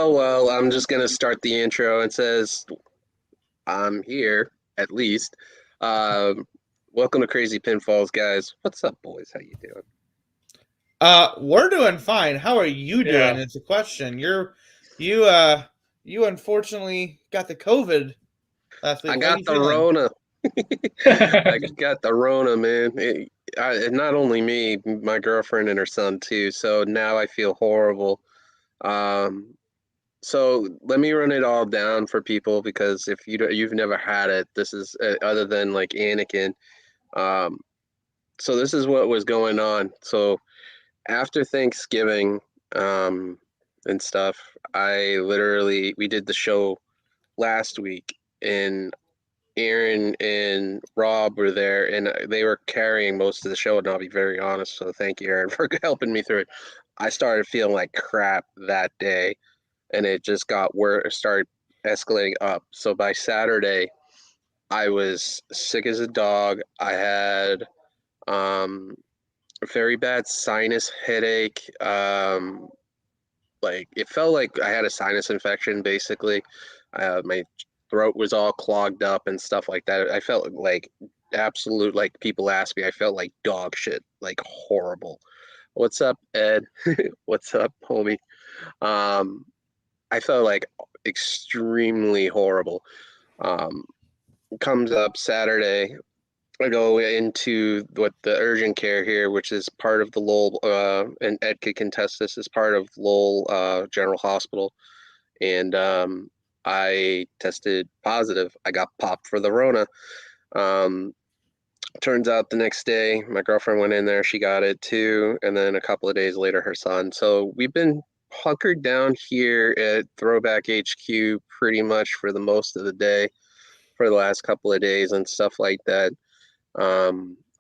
Well, I'm just gonna start the intro. It says I'm here, at least. Um, Welcome to Crazy Pinfalls, guys. What's up, boys? How you doing? We're doing fine. How are you doing? Yeah. It's a question. You unfortunately got the COVID last I week. How are got you the feeling? Rona. I got the Rona, man. Not only me, my girlfriend and her son too. So now I feel horrible. Um, so let me run it all down for people because if you've never had it, this is other than like Anakin. Um, so this is what was going on. So after Thanksgiving, um, and stuff, we did the show last week, and Aaron and Rob were there, and they were carrying most of the show. And I'll be very honest, so thank you, Aaron, for helping me through it. I started feeling like crap that day, and it just got worse, started escalating up. So by Saturday, I was sick as a dog. I had um, a very bad sinus headache. Like it felt like I had a sinus infection basically. My throat was all clogged up and stuff like that. I felt like absolute, like people ask me, I felt like dog shit, like horrible. What's up, Ed? What's up, homie? Um, I felt like extremely horrible. Um, Comes up Saturday. I go into what the urgent care here, which is part of the Lowell, and Ed could contest this, is part of Lowell General Hospital. And I tested positive. I got popped for the Rona. Um, Turns out the next day, my girlfriend went in there. She got it too. And then a couple of days later, her son. So we've been hunkered down here at Throwback HQ pretty much for the most of the day for the last couple of days and stuff like that. A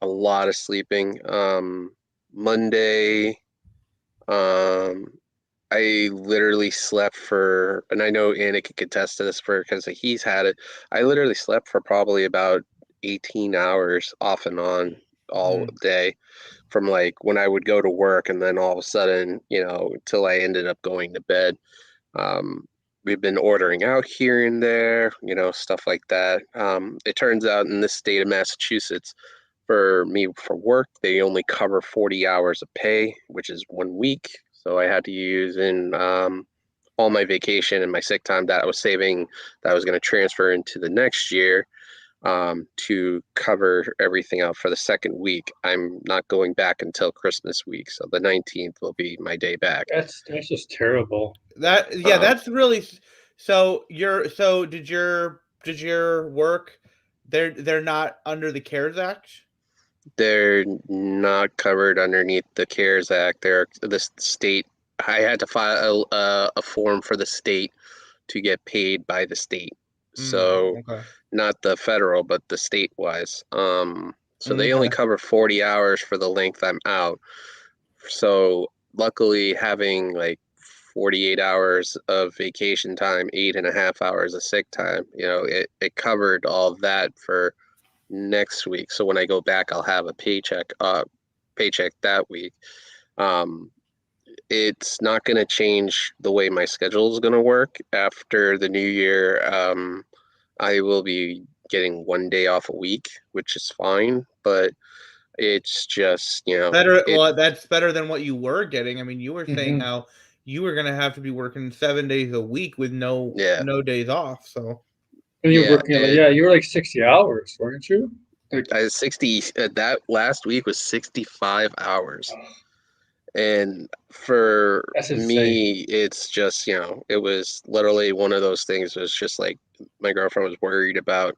lot of sleeping. Monday, um, I literally slept for, and I know Anna could contest to this for because he's had it. I literally slept for probably about 18 hours off and on all Mm. day from like when I would go to work and then all of a sudden, till I ended up going to bed. Um, we've been ordering out here and there, stuff like that. It turns out in this state of Massachusetts, for me for work, they only cover 40 hours of pay, which is 1 week. So I had to use in all my vacation and my sick time that I was saving that I was going to transfer into the next year to cover everything out for the second week. I'm not going back until Christmas week. So the 19th will be my day back. That's just terrible. Um, That's really so did your work they're not under the CARES Act? they're not covered underneath the CARES Act. They're the state. I had to file a form for the state to get paid by the state. So Okay. not the federal, but the state wise. So they only Okay. cover 40 hours for the length I'm out. So luckily having like 48 hours of vacation time, 8.5 hours of sick time, it covered all that for next week. So when I go back, I'll have a paycheck that week. Um, it's not going to change the way my schedule is going to work after the new year. I will be getting 1 day off a week, which is fine, but it's just, Better it, well, that's better than what you were getting. I mean, you were saying Hmm. how you were gonna have to be working 7 days a week with no yeah, no days off. So And you're yeah. working like, yeah, you were like 60 hours, weren't you? Like, I 60, that last week was 65 hours. And for that's insane. me, it's just, it was literally one of those things. It was just like my girlfriend was worried about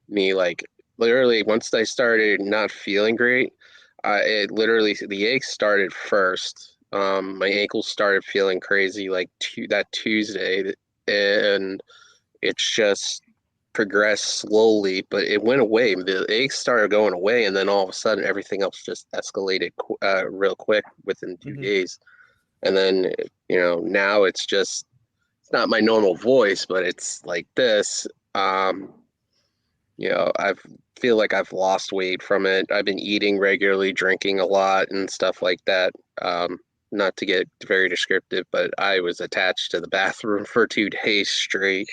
me. Like, literally, once I started not feeling great, it literally, the aches started first. My ankles started feeling crazy like that Tuesday. And it's just progressed slowly, but it went away. The aches started going away, and then all of a sudden, everything else just escalated real quick within two mhm. days. And then, now it's not my normal voice, but it's like this. Um, I feel like I've lost weight from it. I've been eating regularly, drinking a lot, and stuff like that. Um, not to get very descriptive, but I was attached to the bathroom for 2 days straight.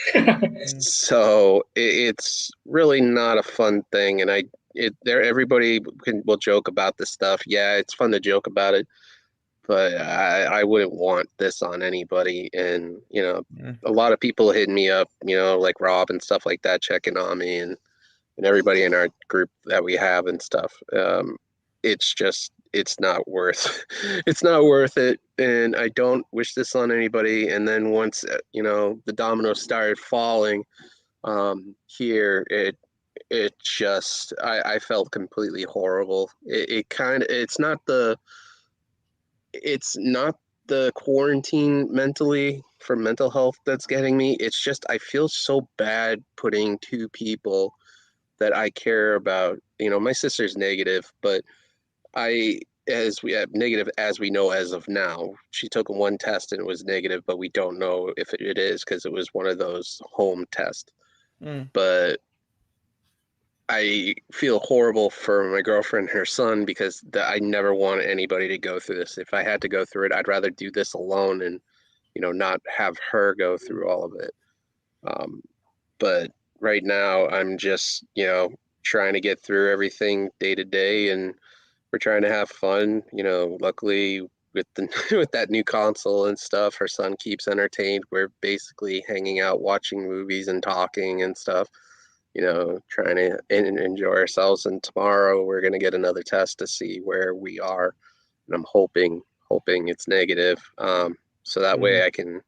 So it's really not a fun thing, and everybody will joke about this stuff. Yeah, it's fun to joke about it, but I wouldn't want this on anybody. And a lot of people hitting me up, like Rob and stuff like that, checking on me, and everybody in our group that we have and stuff. It's not worth it's not worth it, and I don't wish this on anybody. And then once the dominoes started falling here, it just I felt completely horrible. It's not the quarantine mentally for mental health that's getting me. It's just I feel so bad putting 2 people that I care about. My sister's negative, but as we have negative as we know as of now. She took 1 test and it was negative, but we don't know if it is because it was one of those home tests. But I feel horrible for my girlfriend and her son because I never want anybody to go through this. If I had to go through it, I'd rather do this alone and not have her go through all of it. But right now I'm just trying to get through everything day to day, and we're trying to have fun. Luckily with with that new console and stuff, her son keeps entertained. We're basically hanging out, watching movies and talking and stuff, trying to enjoy ourselves. And tomorrow we're going to get another test to see where we are. And I'm hoping it's negative. So that way I can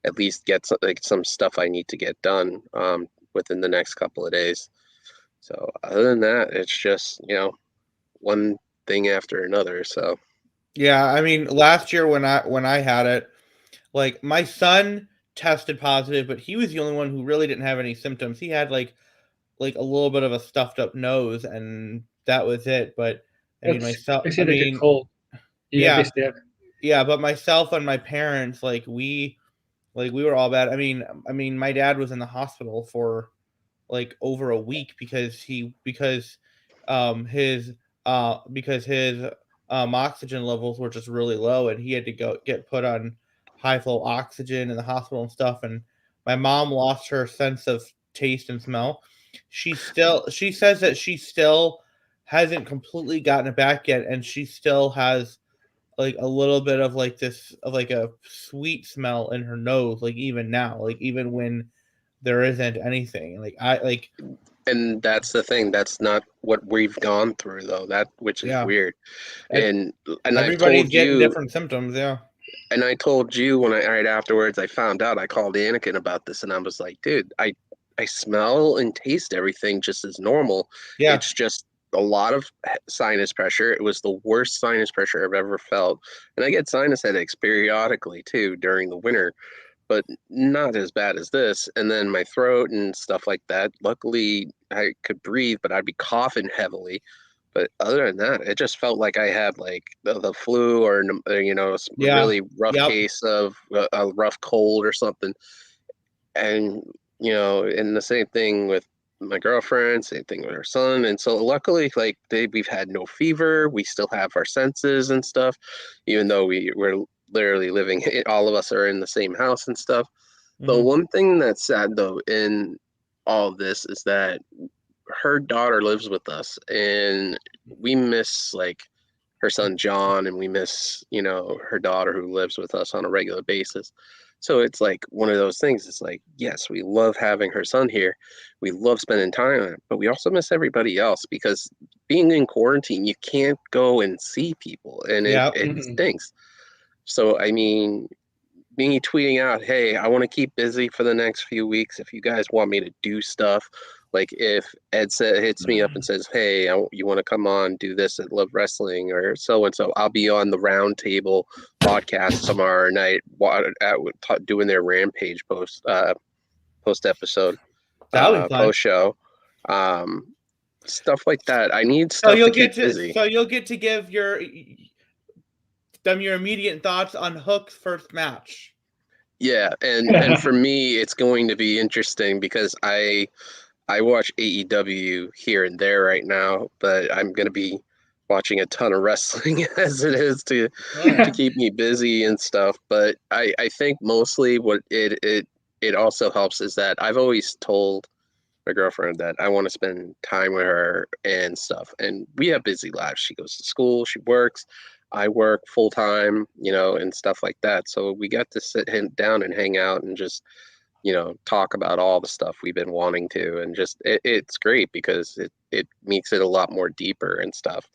at least get some stuff I need to get done within the next couple of days. So other than that, it's just, one thing after another. So yeah, I mean, last year when I had it, like my son tested positive, but he was the only one who really didn't have any symptoms. He had like a little bit of a stuffed up nose, and that was it. But I mean, myself, They say like a cold. Yeah, yeah, but myself and my parents, we were all bad. I mean, my dad was in the hospital for like over a week because his oxygen levels were just really low, and he had to go get put on high flow oxygen in the hospital and stuff. And my mom lost her sense of taste and smell. She says that she still hasn't completely gotten it back yet, and she still has like a little bit of like this of like a sweet smell in her nose, like even now, like even when there isn't anything. and that's the thing. That's not what we've gone through though. Which is weird. And I've everybody's told getting you different symptoms. Yeah. And I told you when right afterwards I found out, I called Anakin about this, and I was like, dude, I smell and taste everything just as normal. Yeah. It's just a lot of sinus pressure. It was the worst sinus pressure I've ever felt. And I get sinus headaches periodically too during the winter, but not as bad as this. And then my throat and stuff like that. Luckily, I could breathe, but I'd be coughing heavily. But other than that, it just felt like I had like the flu or a really rough case of a rough cold or something. And and the same thing with my girlfriend, same thing with her son. And so luckily, like we've had no fever. We still have our senses and stuff, even though we're literally living. All of us are in the same house and stuff. The one thing that's sad though in all of this is that her daughter lives with us, and we miss like her son John, and we miss her daughter who lives with us on a regular basis. So it's like one of those things. It's like, yes, we love having her son here, we love spending time on it, but we also miss everybody else because being in quarantine, you can't go and see people, and it stinks. So I mean, me tweeting out, hey, I want to keep busy for the next few weeks. If you guys want me to do stuff, like if Ed hits me up and says, hey, you want to come on, do this at Love Wrestling or so and so, I'll be on the Roundtable podcast tomorrow night doing their Rampage post episode, post show, stuff like that. I need stuff to keep busy. So you'll get to give them your immediate thoughts on Hook's first match. Yeah, and for me, it's going to be interesting because I watch AEW here and there right now, but I'm going to be watching a ton of wrestling as it is to keep me busy and stuff. But I think mostly what it also helps is that I've always told my girlfriend that I want to spend time with her and stuff. And we have busy lives. She goes to school, she works, I work full time, and stuff like that. So we got to sit down and hang out and just, talk about all the stuff we've been wanting to. And just, it's great because it makes it a lot more deeper and stuff.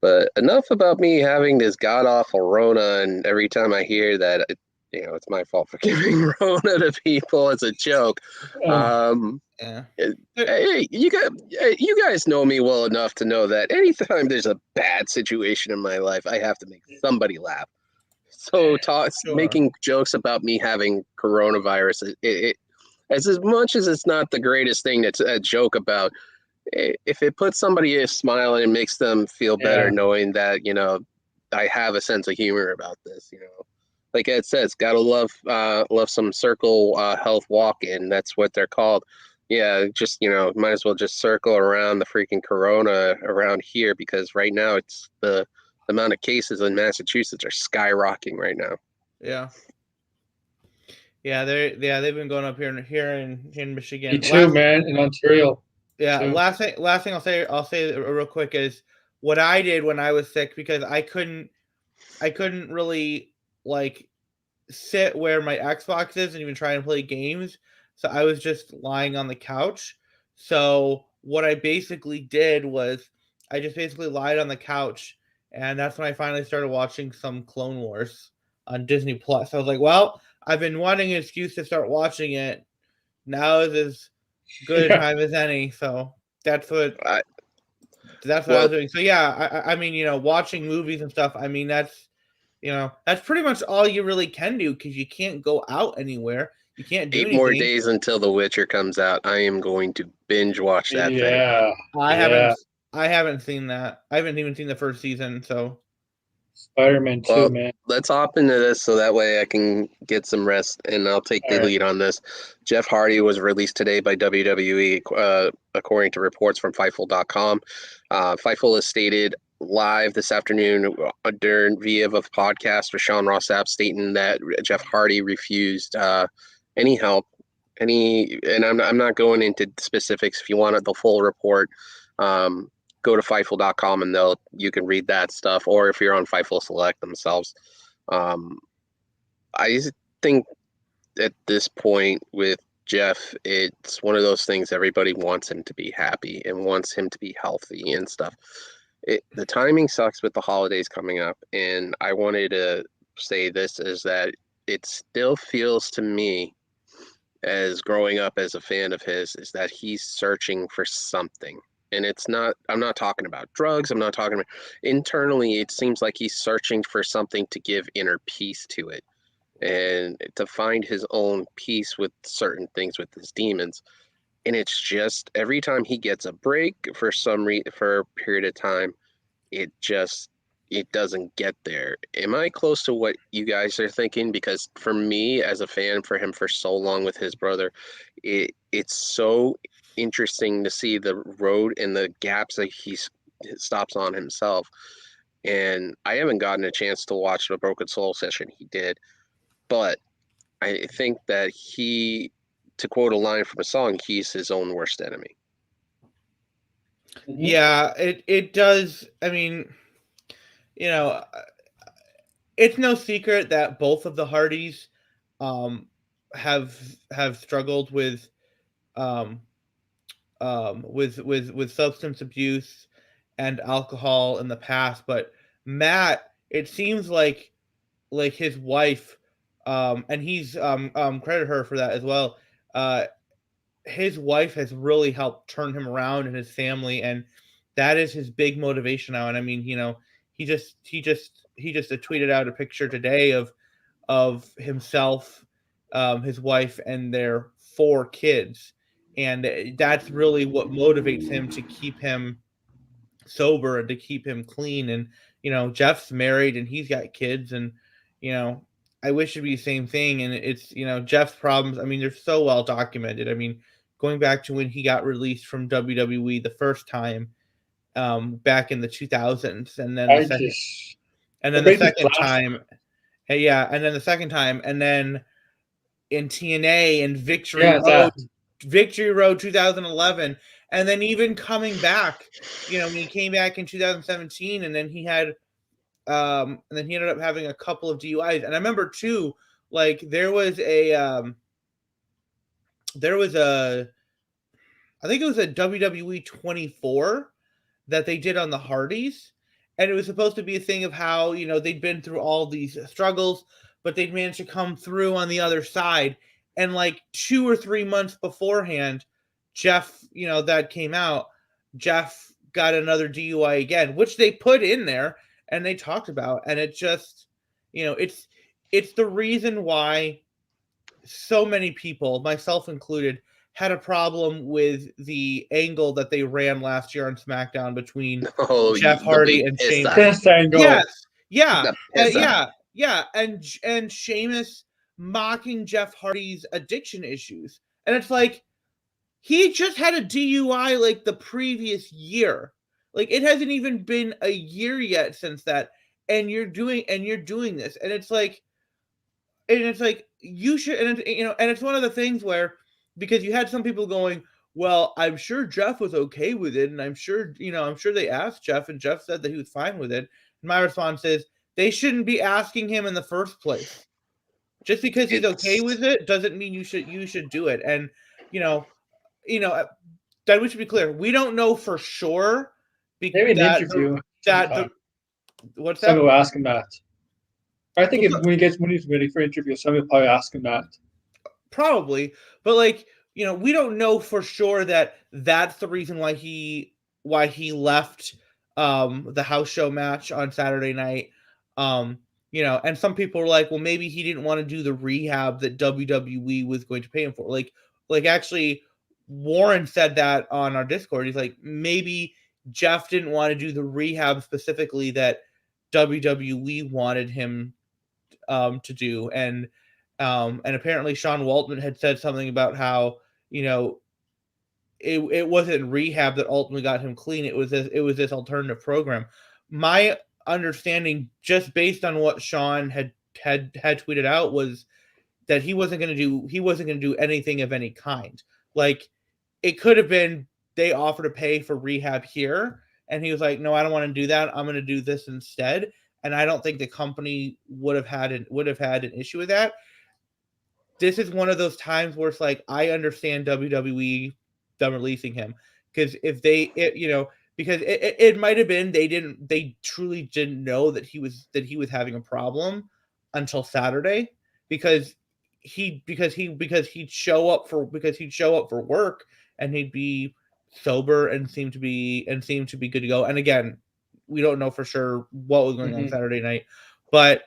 But enough about me having this god awful Rona. And every time I hear that, it's my fault for giving Rona to people. It's a joke. Yeah. Hey, you guys know me well enough to know that anytime there's a bad situation in my life, I have to make somebody laugh. So making jokes about me having coronavirus, as much as it's not the greatest thing that's a joke about, if it puts somebody a smile and it makes them feel better knowing that, I have a sense of humor about this, Like Ed says, gotta love some circle health walk-in. That's what they're called. Yeah, just might as well just circle around the freaking corona around here because right now it's the amount of cases in Massachusetts are skyrocketing right now. Yeah, they've been going up here in Michigan. Me too, man, in Ontario. Yeah, last thing I'll say real quick is what I did when I was sick because I couldn't really like sit where my Xbox is and even try and play games. So I was just lying on the couch. So what I basically did was I just basically lied on the couch, and that's when I finally started watching some Clone Wars on Disney Plus. I was like, well, I've been wanting an excuse to start watching it. Now is as good a time as any. So that's what I was doing. So yeah, I mean, watching movies and stuff. I mean, that's pretty much all you really can do because you can't go out anywhere. You can't do 8 anything. more days until The Witcher comes out. I am going to binge watch that thing. I haven't seen that. I haven't even seen the first season. So Spider-Man 2, man. Let's hop into this so that way I can get some rest, and I'll take the lead on this. Jeff Hardy was released today by WWE, according to reports from Fightful.com. Fightful has stated live this afternoon via a podcast with Sean Ross Sapp stating that Jeff Hardy refused any help, and I'm not going into specifics. If you want the full report, go to Fightful.com and you can read that stuff, or if you're on Fightful Select themselves. I think at this point with Jeff, it's one of those things everybody wants him to be happy and wants him to be healthy and stuff. The timing sucks with the holidays coming up, and I wanted to say this is that it still feels to me, as growing up as a fan of his, is that he's searching for something. And I'm not talking about drugs. I'm not talking about internally. It seems like he's searching for something to give inner peace to it and to find his own peace with certain things with his demons. And it's just every time he gets a break for for a period of time, it doesn't get there. Am I close to what you guys are thinking? Because for me, as a fan for him for so long with his brother, it's so interesting to see the road and the gaps that he stops on himself. And I haven't gotten a chance to watch the Broken Soul session he did, but I think that to quote a line from a song, he's his own worst enemy. Yeah, it does. I mean, it's no secret that both of the Hardys have struggled with substance abuse and alcohol in the past, but Matt, it seems like his wife, and he's credit her for that as well. His wife has really helped turn him around and his family, and that is his big motivation now. And I mean, he just tweeted out a picture today of himself, his wife, and their 4 kids, and that's really what motivates him to keep him sober and to keep him clean. And Jeff's married and he's got kids, and I wish it'd be the same thing. And it's Jeff's problems, I mean, they're so well documented. I mean, going back to when he got released from WWE the first time, back in the 2000s, and then I the second, just and then the the break is second blasted. time, and then the second time, and then in TNA and Yeah, that. Victory Road 2011, and then even coming back, when he came back in 2017, and then he had, and then he ended up having a couple of DUIs, and I remember too, like there was a I think it was a WWE 24 that they did on the Hardys. And it was supposed to be a thing of how, they'd been through all these struggles, but they'd managed to come through on the other side. And like 2 or 3 months beforehand, Jeff, that came out, Jeff got another DUI again, which they put in there and they talked about. And it just, it's the reason why so many people, myself included, had a problem with the angle that they ran last year on SmackDown between Oh, Jeff the big Hardy and piss Sheamus. Piss angle. Yes, yeah, The piss yeah, and Sheamus mocking Jeff Hardy's addiction issues, and it's like he just had a DUI like the previous year. Like it hasn't even been a year yet since that, and you're doing this, and it's like you should, and it's one of the things where, because you had some people going, well, I'm sure Jeff was okay with it, and I'm sure they asked Jeff, and Jeff said that he was fine with it. And my response is, they shouldn't be asking him in the first place. Just because he's okay with it doesn't mean you should do it. And that we should be clear, we don't know for sure. Maybe an interview. What's that? Somebody will ask him that. I think when he's ready for interview, somebody will probably ask him that. Probably, but we don't know for sure that that's the reason why he left the house show match on Saturday night. And some people were like, well, maybe he didn't want to do the rehab that WWE was going to pay him for. Like actually, Warren said that on our Discord. He's like, maybe Jeff didn't want to do the rehab specifically that WWE wanted him to do. And apparently Sean Waltman had said something about how, it wasn't rehab that ultimately got him clean. It was this alternative program. My understanding, just based on what Sean had tweeted out, was that he wasn't going to do anything of any kind. Like it could have been they offered to pay for rehab here, and he was like, no, I don't want to do that. I'm going to do this instead. And I don't think the company would have had an issue with that. This is one of those times where it's like, I understand WWE them releasing him, because if because it might have been they truly didn't know that he was having a problem until Saturday, because he'd show up for work and he'd be sober and seem to be good to go. And again, we don't know for sure what was going on Saturday night, but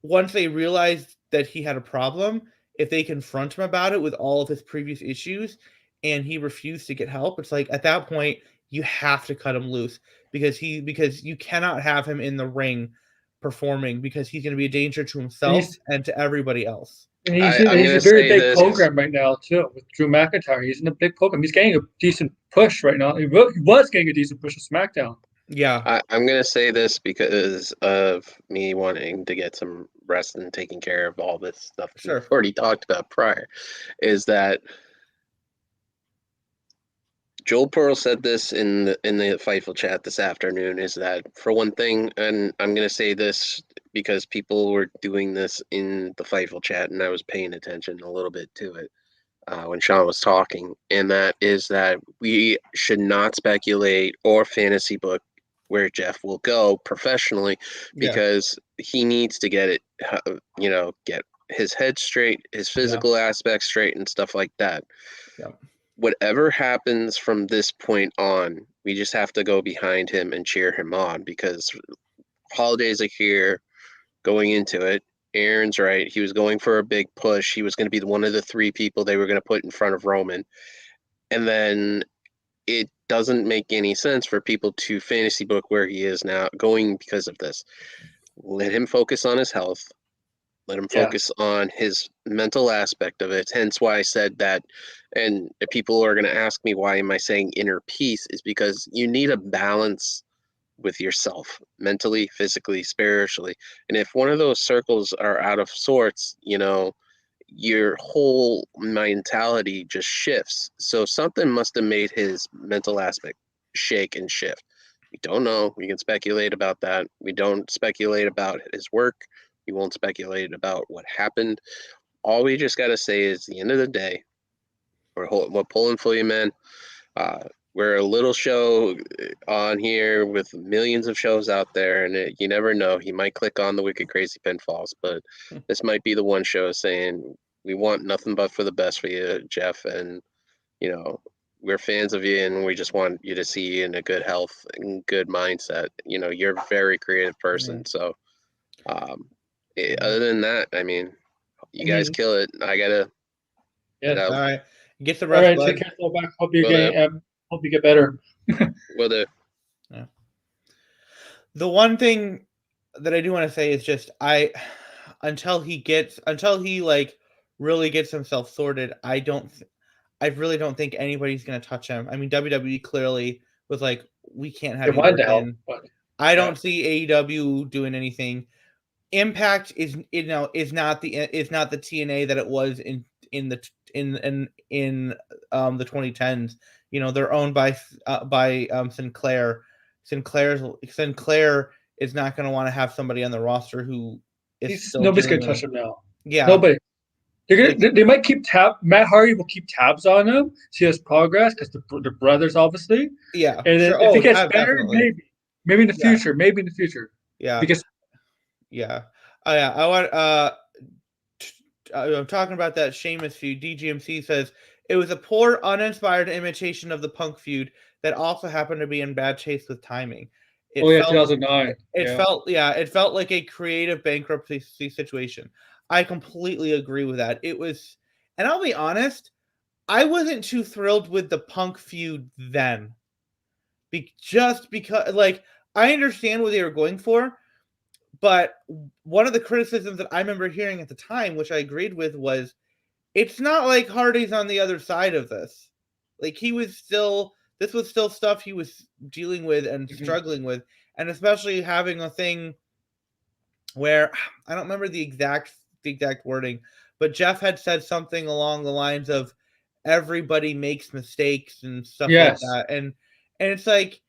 once they realized that he had a problem, if they confront him about it with all of his previous issues and he refused to get help, it's like at that point you have to cut him loose, because you cannot have him in the ring performing, because he's going to be a danger to himself and to everybody else. And he's a very big program right now too with Drew McIntyre. He's in a big program. He's getting a decent push right now. He was getting a decent push at SmackDown. Yeah, I'm going to say this because of me wanting to get some rest and taking care of all this stuff we've already talked about prior, is that Joel Pearl said this in the Fightful chat this afternoon, is that, for one thing, and I'm going to say this because people were doing this in the Fightful chat and I was paying attention a little bit to it when Sean was talking, and that is that we should not speculate or fantasy book where Jeff will go professionally, because he needs to get it, get his head straight, his physical aspects straight, and stuff like that. Yeah. Whatever happens from this point on, we just have to go behind him and cheer him on, because holidays are here going into it. Aaron's right. He was going for a big push. He was going to be one of the 3 people they were going to put in front of Roman. And then it doesn't make any sense for people to fantasy book where he is now going because of this. Let him focus on his health. Let him focus on his mental aspect of it. Hence why I said that. And if people are going to ask me why am I saying inner peace, is because you need a balance with yourself, mentally, physically, spiritually. And if one of those circles are out of sorts, your whole mentality just shifts. So something must have made his mental aspect shake and shift. We don't know. We can speculate about that. We don't speculate about his work. We won't speculate about what happened. All we just got to say is, at the end of the day, we're pulling for you, man. We're a little show on here with millions of shows out there, and you never know. He might click on the Wicked Crazy Pinfalls, but this might be the one show saying, we want nothing but for the best for you, Jeff, and, we're fans of you, and we just want you to see you in a good health and good mindset. You're a very creative person, so other than that, you guys kill it. I gotta. All right, get the rest. All right, take care. Back. Hope you get better. Will do. Yeah. The one thing that I do want to say is just until he like really gets himself sorted, I really don't think anybody's gonna touch him. I mean, WWE clearly was like, we can't have you in. I don't see AEW doing anything. Impact is not the TNA that it was in the 2010s. They're owned by Sinclair. Sinclair is not going to want to have somebody on the roster who is nobody's going to touch him now. Yeah, nobody. They might keep Matt Hardy will keep tabs on him, see his progress because the brothers obviously. Yeah, and then if he gets better, maybe in the future, Yeah, because. Yeah. I want I'm talking about that Sheamus feud. DGMC says it was a poor, uninspired imitation of the Punk feud that also happened to be in bad taste with timing. 2009. It felt like a creative bankruptcy situation. I completely agree with that. It was, and I'll be honest, I wasn't too thrilled with the Punk feud then. Just because, like, I understand what they were going for. But one of the criticisms that I remember hearing at the time, which I agreed with, was it's not like Hardy's on the other side of this. Like, this was still stuff he was dealing with and struggling with. And especially having a thing where, I don't remember the exact wording, but Jeff had said something along the lines of everybody makes mistakes and stuff like that. And it's like,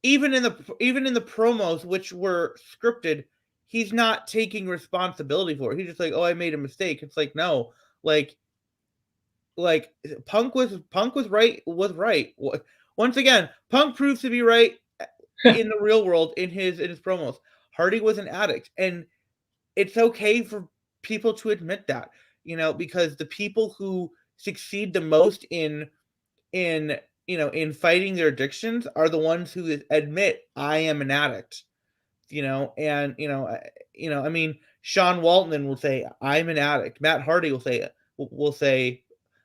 even in the promos, which were scripted, he's not taking responsibility for it. He's just like, oh, I made a mistake. It's like, no, like Punk was right. Once again, Punk proves to be right in the real world in his promos. Hardy was an addict, and it's okay for people to admit that, because the people who succeed the most in fighting their addictions are the ones who admit, I am an addict. I mean, Sean Waltman will say, I'm an addict. Matt Hardy will say,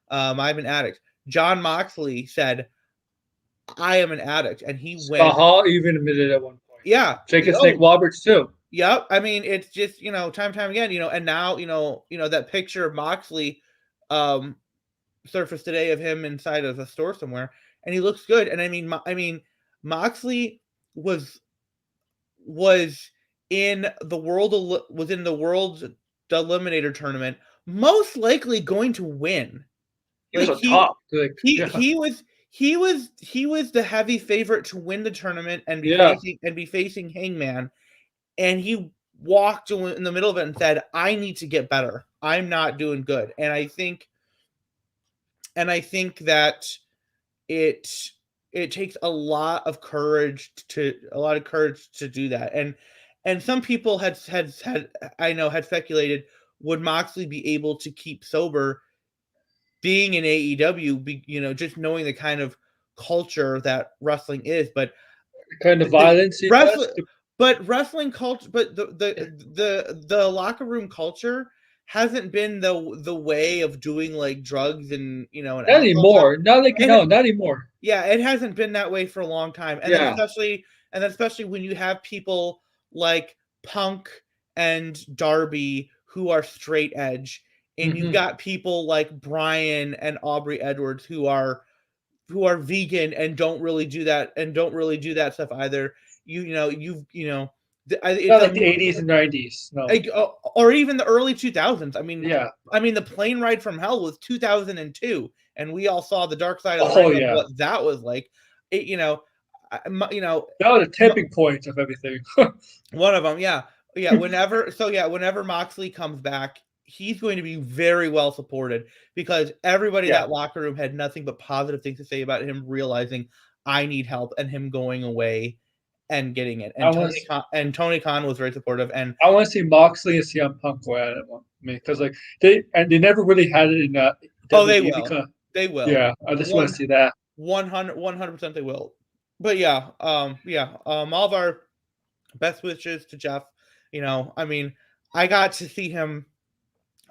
I'm an addict. John Moxley said, I am an addict. And he went. Hall even admitted at one point. Yeah. Jake and Snake Roberts too. Yep. I mean, it's just, time again, and now, that picture of Moxley surfaced today of him inside of a store somewhere, and he looks good. And I mean, Moxley was in the world Eliminator tournament, most likely going to win. He was top. He was the heavy favorite to win the tournament and be facing Hangman, and he walked in the middle of it and said, I need to get better. I'm not doing good. And I think that it takes a lot of courage to do that. And some people had speculated, would Moxley be able to keep sober being in AEW, just knowing the kind of culture that wrestling is, but kind of violence wrestling culture, but the locker room culture hasn't been the way of doing like drugs and not anymore. Not anymore. Yeah, it hasn't been that way for a long time, and especially when you have people like Punk and Darby who are straight edge, and you've got people like Brian and Aubrey Edwards who are vegan and don't really do that stuff either. It's not like the 80s and 90s, no, or even the early 2000s. yeah. The plane ride from hell was 2002, and we all saw the dark side of the ring, yeah. what that was like. That was a tipping point of everything. One of them, yeah. Whenever Moxley comes back, he's going to be very well supported, because everybody in that locker room had nothing but positive things to say about him realizing I need help, and him going away and getting it. And Tony Khan was very supportive. And I want to see Moxley and CM Punk go at it, because like they never really had it in WWE. They will. Yeah, I just want to see that. 100% they will. But all of our best wishes to Jeff. I got to see him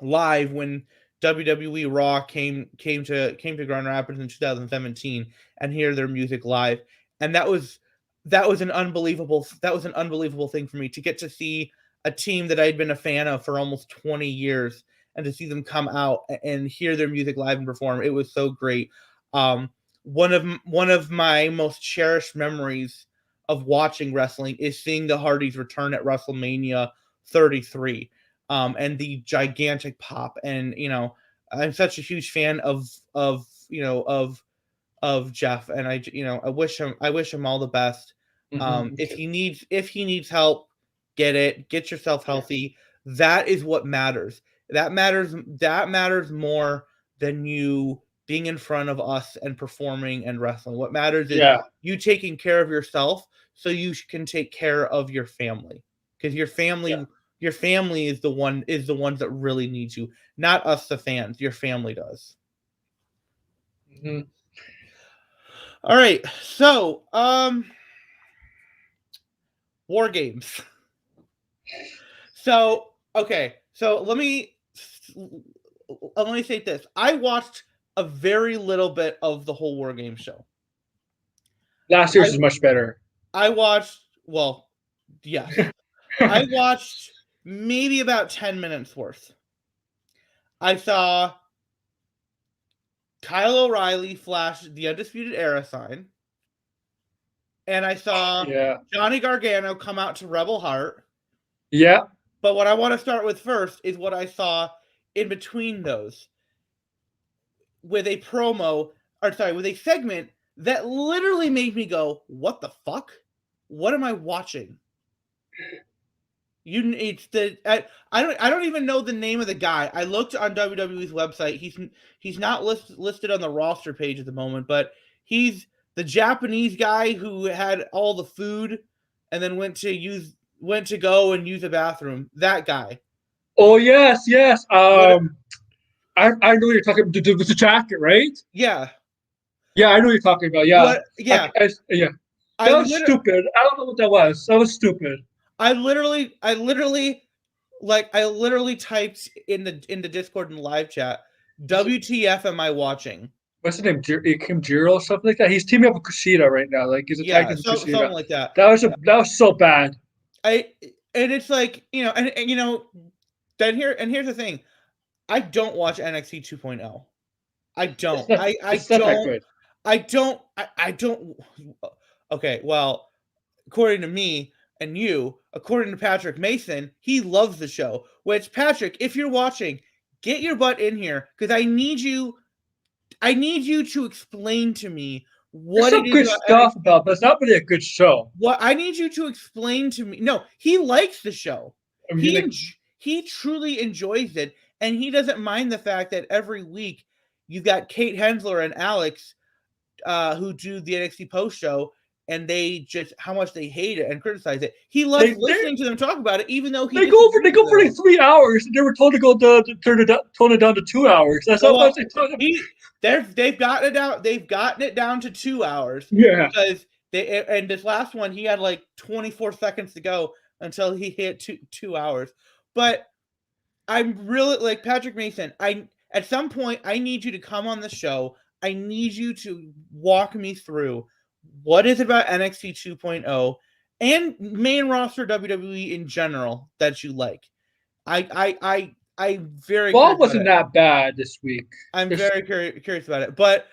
live when WWE Raw came to Grand Rapids in 2017 and hear their music live, and that was an unbelievable thing for me, to get to see a team that I'd been a fan of for almost 20 years, and to see them come out and hear their music live and perform. It was so great. One of my most cherished memories of watching wrestling is seeing the Hardys return at WrestleMania 33, and the gigantic pop. And I'm such a huge fan of Jeff, and I wish him all the best. If he needs help, get yourself healthy. That is what matters. That matters more than you being in front of us and performing and wrestling. What matters is you taking care of yourself, so you can take care of your family, because your family is the ones that really need you, not us, the fans. Your family does. All right, so War Games. So let me state this. I watched a very little bit of the whole War Games show. Last year's is much better. I watched maybe about 10 minutes worth. I saw Kyle O'Reilly flash the Undisputed Era sign, and I saw Johnny Gargano come out to Rebel Heart. Yeah. But what I want to start with first is what I saw in between those, with a segment that literally made me go, "What the fuck? What am I watching?" I don't even know the name of the guy. I looked on WWE's website. He's not listed on the roster page at the moment, but he's the Japanese guy who had all the food and then went to go and use a bathroom. That guy. Oh yes. I know you're talking about the jacket, right? Yeah. Yeah, I know you're talking about. Yeah. Yeah. That was stupid. I don't know what that was. That was stupid. I literally typed in the Discord and live chat, WTF am I watching? What's his name? Kim Jiro or something like that. He's teaming up with Kushida right now. Like he's attacking Kushida. Something like that. That was so bad. And it's like, then here's the thing. I don't watch NXT 2.0. I don't. I don't. Okay, well, according to me and you, according to Patrick Mason, he loves the show. Which, Patrick, if you're watching, get your butt in here, because I need you to explain to me what There's some good stuff about, but it's not really a good show. What I need you to explain to me. No, he likes the show. I mean, he truly enjoys it, and he doesn't mind the fact that every week you've got Kate Hensler and Alex who do the NXT post show, and they just how much they hate it and criticize it. He loves listening to them talk about it, even though they go for like 3 hours. They were told to go tone it down to 2 hours. That's how much they told him. They've gotten it down. They've gotten it down to 2 hours. Yeah, because and this last one he had like 24 seconds to go until he hit 2 hours. But I'm really like Patrick Mason. At some point I need you to come on the show. I need you to walk me through what is it about NXT 2.0 and main roster WWE in general that you like. I'm very Raw curious wasn't about it. that bad this week. I'm very curious about it. But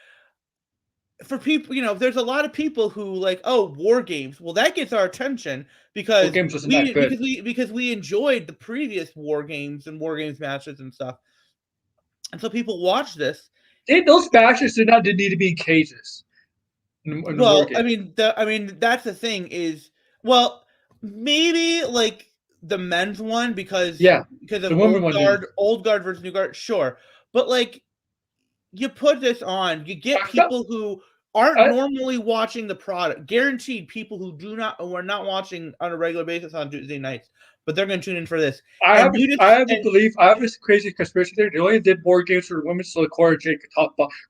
for people, there's a lot of people who like, oh, War Games. Well, that gets our attention War because Games wasn't that good. because we enjoyed the previous War Games and War Games matches and stuff. And so people watch this. Those matches didn't need to be in cages. In the War Games. I mean, that's the thing is, well, maybe like the men's one because of old guard versus new guard, sure. But like, you put this on, you get people who aren't normally watching the product. Guaranteed, people who are not watching on a regular basis on Tuesday nights, but they're going to tune in for this. I have this crazy conspiracy theory. They only did War Games for women so Cora Jade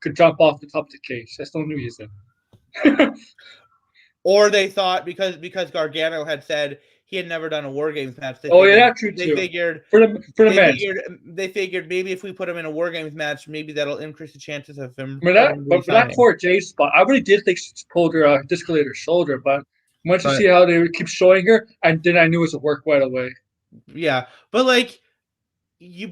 could jump off the top of the cage. That's the only reason. Or they thought because Gargano had said he had never done a War Games match. That's true too. They figured maybe if we put him in a War Games match, maybe that'll increase the chances of him. But for that Cora Jade spot, I really did think she pulled her discolated her shoulder. But once you see how they keep showing her, and then I knew it would work right away. Yeah, but you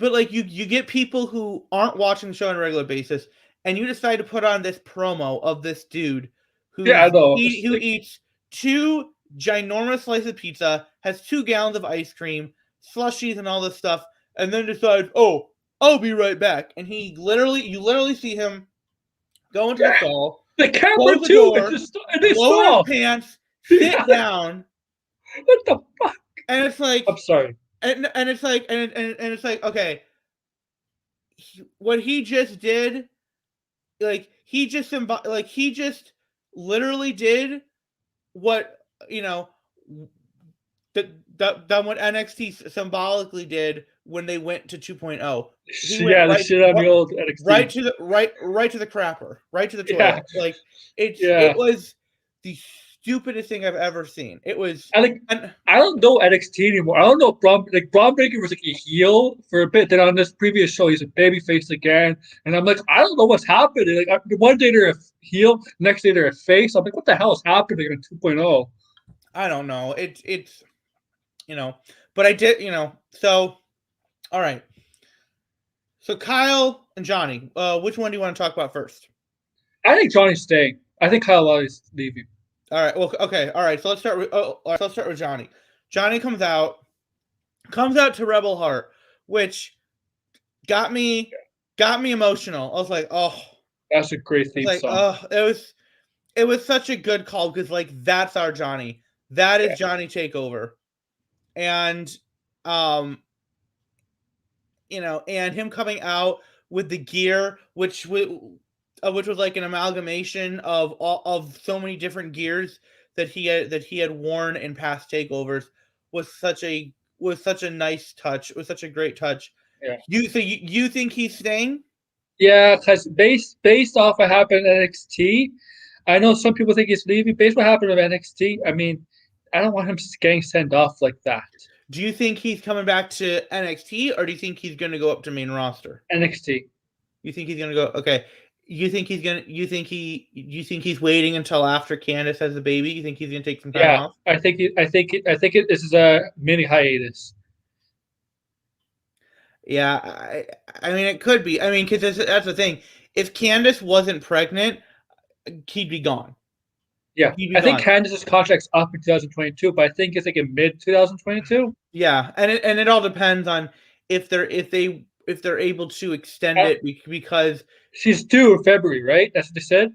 get people who aren't watching the show on a regular basis, and you decide to put on this promo of this dude who eats 2 ginormous slices of pizza, has 2 gallons of ice cream, slushies, and all this stuff, and then decides, oh, I'll be right back. And you literally see him go into the stall, the camera close the too, door, lower his pants, sit down. What the fuck? And it's like, I'm sorry. And it's like, and it's like, okay, what he just did, like he just literally did what done what NXT symbolically did when they went to 2.0. The shit on the old NXT. Right to the crapper, right to the toilet. Yeah. It was the stupidest thing I've ever seen. It was. I don't know NXT anymore. I don't know Braun Breaker was like a heel for a bit. Then on this previous show, he's a babyface again, and I'm like, I don't know what's happening. Like one day they're a heel, next day they're a face. I'm like, what the hell is happening in 2.0? I don't know. It's but I did so. All right. So Kyle and Johnny, which one do you want to talk about first? I think Johnny's staying. I think Kyle is leaving. All right. Well, okay. All right. So let's start with Johnny. Johnny comes out to Rebel Heart, which got me emotional. I was like, oh, that's a great theme song. Oh, it was such a good call because that's our Johnny. That is Johnny Takeover, and and him coming out with the gear, which was like an amalgamation of so many different gears that he had worn in past takeovers, was such a nice touch. It was such a great touch. Yeah. You think he's staying? Yeah, because based off what happened at NXT, I know some people think he's leaving. Based on what happened at NXT, I mean, I don't want him getting sent off like that. Do you think he's coming back to NXT, or do you think he's going to go up to main roster? NXT. You think he's going to go? Okay. You think he's waiting until after Candice has a baby? You think he's going to take some time off? I think this is a mini hiatus. Yeah, I mean it could be. I mean, because that's the thing. If Candice wasn't pregnant, he'd be gone. Yeah, I think Candice's contract's up in 2022, but I think it's like in mid 2022. Yeah, and it all depends on if they're able to extend it because she's due in February, right? That's what they said.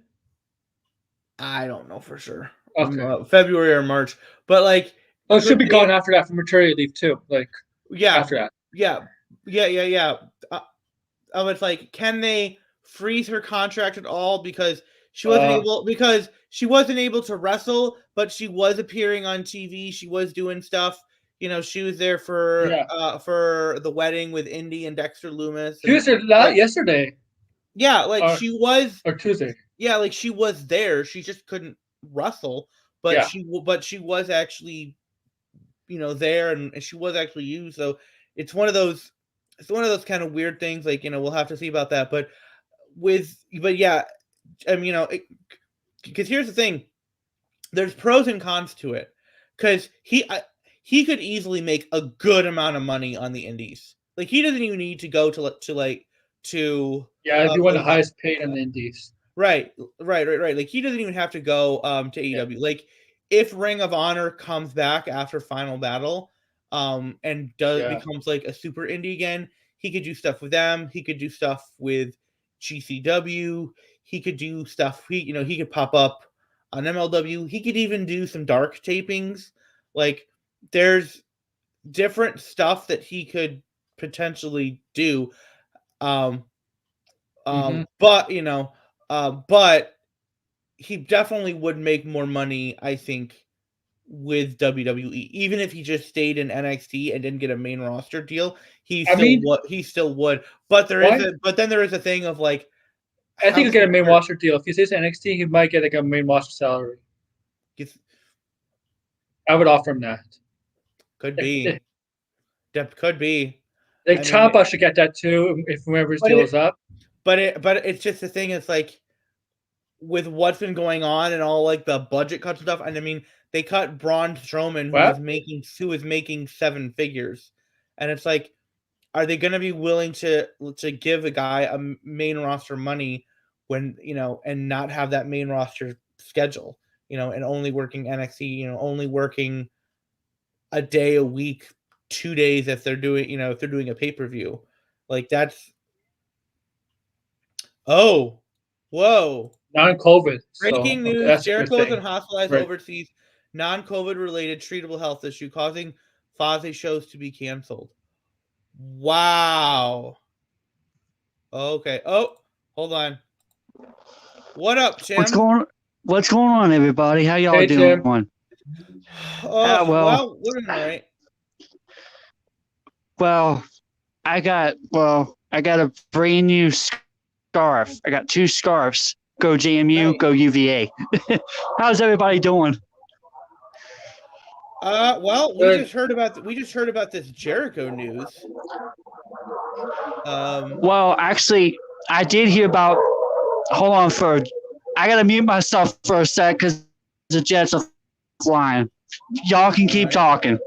I don't know for sure. Okay. February or March, but it should be gone after that for maternity leave too. After that. Yeah. It's like, can they freeze her contract at all because she wasn't able to wrestle, but she was appearing on TV. She was doing stuff. She was there for the wedding with Indy and Dexter Loomis. She was there yesterday. Yeah, she was. Or Tuesday. Yeah, she was there. She just couldn't wrestle, but she was actually, there, and she was actually used. So it's one of those kind of weird things. We'll have to see about that. But yeah, I mean, because here's the thing. There's pros and cons to it, because he could easily make a good amount of money on the indies. Like he doesn't even need to go to Yeah, if you want the like, highest paid on the indies. right. Like he doesn't even have to go to AEW. Like if Ring of Honor comes back after Final Battle and becomes like a super indie again, he could do stuff with them. He could do stuff with GCW. He could do stuff. He could pop up on MLW. He could even do some dark tapings. Like there's different stuff that he could potentially do. But but he definitely would make more money, I think, with WWE. Even if he just stayed in NXT and didn't get a main roster deal, he still would. But then there is a thing of like, I think he'll get a main roster deal. If he stays in NXT, he might get like a main roster salary. I would offer him that. Could be. Could be. Like Ciampa should get that too if whoever's deal is up. But it's just the thing. It's like with what's been going on and all like the budget cuts and stuff. And I mean, they cut Braun Strowman, who was making 7 figures, and it's like, are they going to be willing to give a guy a main roster money when and not have that main roster schedule, and only working NXT, only working a day a week, 2 days if they're doing a pay-per-view, like that's. Oh, whoa. Non-COVID. Breaking news, Jericho has been hospitalized overseas, non-COVID related treatable health issue causing Fozzy shows to be canceled. Wow. Okay. Oh, hold on. What up, Tim? What's going on, everybody? How y'all doing? Well, we're doing all right. Well, I got a brand new scarf. I got 2 scarves. Go JMU, go UVA. How's everybody doing? Well, we just heard about this Jericho news. Well, actually, I did hear about. Hold on I gotta mute myself for a sec because the Jets are flying. Y'all can keep talking.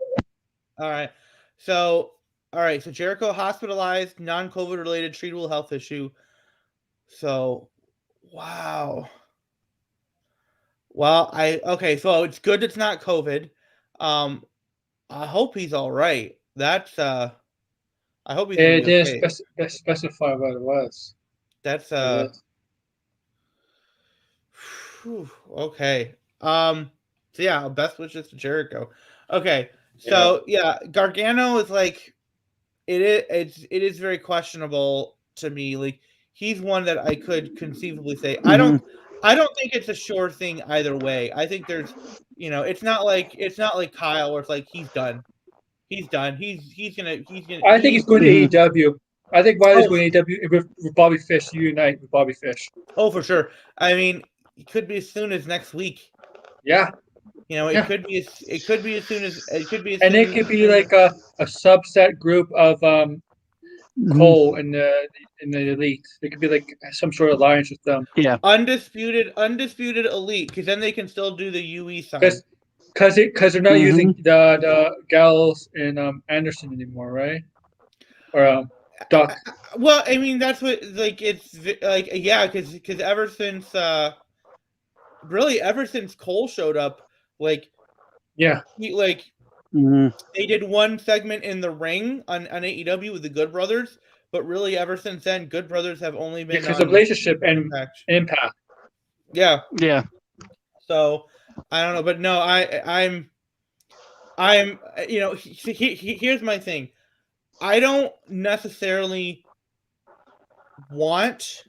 All right. So Jericho hospitalized, non-COVID related treatable health issue. So, wow. Well, so it's good it's not COVID. I hope he's all right. That's I hope he's okay. Didn't specify what it was. That's okay. So yeah, best wishes to Jericho. Okay. So yeah, Gargano is like it is very questionable to me. Like he's one that I could conceivably say I don't think it's a sure thing either way. I think there's it's not like Kyle where it's like he's done. He's done. He's gonna I think he's going to AEW. I think Wiley's going to AEW with Bobby Fish, unite with Bobby Fish. Oh, for sure. I mean, it could be as soon as next week. Yeah. It could be as soon as and it could be like a subset group of Cole in the elite. It could be like some sort of alliance with them. Yeah. Undisputed elite, because then they can still do the UE sign. Because they're not using the Gallows and Anderson anymore, right? Or Duck. Well, I mean that's what it's like because ever since Cole showed up, they did one segment in the ring on AEW with the Good Brothers, but really ever since then, Good Brothers have only been because of relationship and Impact. Yeah. So I don't know, but no, I'm here's my thing. I don't necessarily want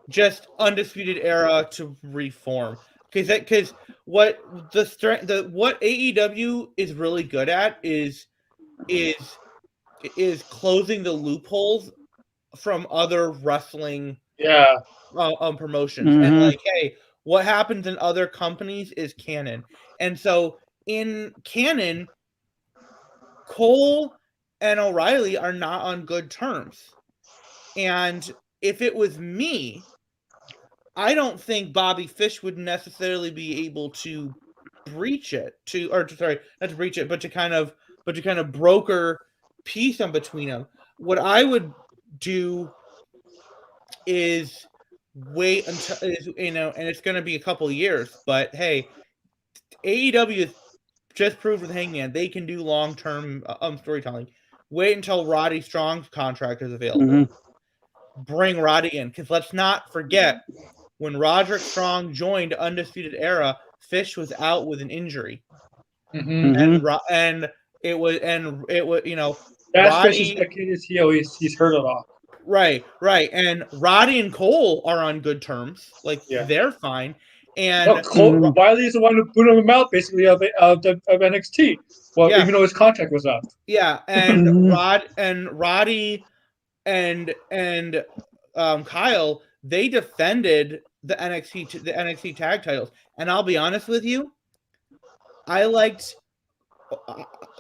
just Undisputed Era to reform because what AEW is really good at is closing the loopholes from other wrestling promotions and like, hey, what happens in other companies is canon. And so in canon, Cole and O'Reilly are not on good terms. And if it was me, I don't think Bobby Fish would necessarily be able to breach it not to breach it, but to kind of broker peace in between them. What I would do is wait until and it's going to be a couple years, but hey, AEW has just proved with Hangman they can do long-term storytelling. Wait until Roddy Strong's contract is available. Bring Roddy in, because let's not forget when Roderick Strong joined Undisputed Era, Fish was out with an injury, and it was that's Roddy. Fish's heel. He's hurt a lot. Right, and Roddy and Cole are on good terms. They're fine. And Wiley is the one who put him out basically of NXT. Well, even though his contract was up. Yeah, and Roddy and Kyle, they defended the NXT tag titles, and I'll be honest with you, I liked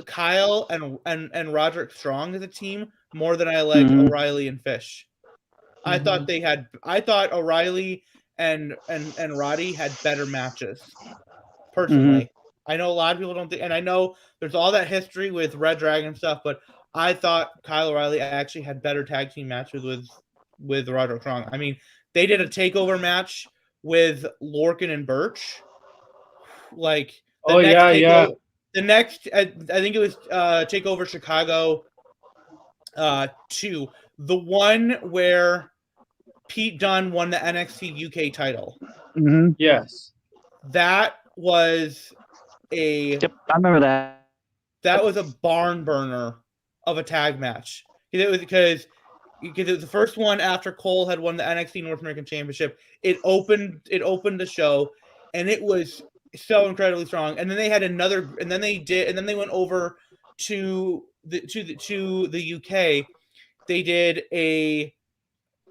Kyle and Roderick Strong as a team more than I liked O'Reilly and Fish. I thought O'Reilly and Roddy had better matches. Personally, I know a lot of people don't think, and I know there's all that history with Red Dragon stuff, but I thought Kyle O'Reilly actually had better tag team matches with Roderick Strong. I mean, they did a takeover match with Lorcan and Birch. The next, I think it was Takeover Chicago 2, the one where Pete Dunne won the NXT UK title. Yes, that was I remember that. That was a barn burner of a tag match. It was because it was the first one after Cole had won the NXT North American Championship. It opened the show, and it was so incredibly strong. And then they had another, and then they went over to the UK. They did a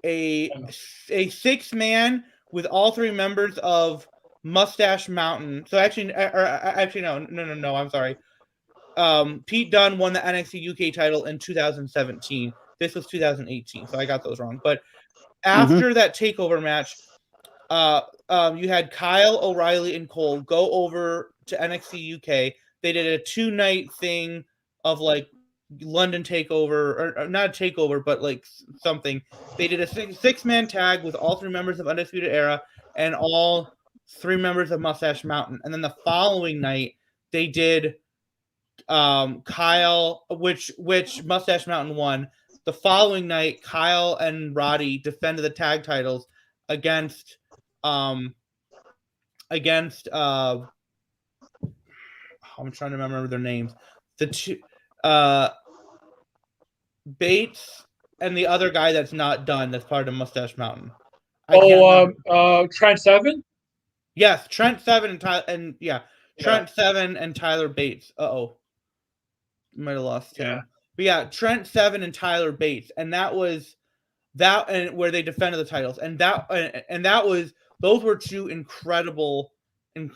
6-man with all 3 members of Mustache Mountain. So actually no, I'm sorry. Pete Dunne won the NXT UK title in 2017. This was 2018, so I got those wrong. But after that takeover match, you had Kyle, O'Reilly, and Cole go over to NXT UK. They did a 2-night thing of London takeover, or not a takeover, but something. They did a 6-man tag with all 3 members of Undisputed Era and all 3 members of Mustache Mountain. And then the following night, they did Kyle, which Mustache Mountain won. The following night, Kyle and Roddy defended the tag titles against I'm trying to remember their names. The two Bates and the other guy that's not done, that's part of Mustache Mountain. Trent Seven? Yes, Trent Seven and Tyler, Trent Seven and Tyler Bates. Might have lost him. But yeah, Trent Seven and Tyler Bates, and that was that, and where they defended the titles, and that was, those were 2 incredible and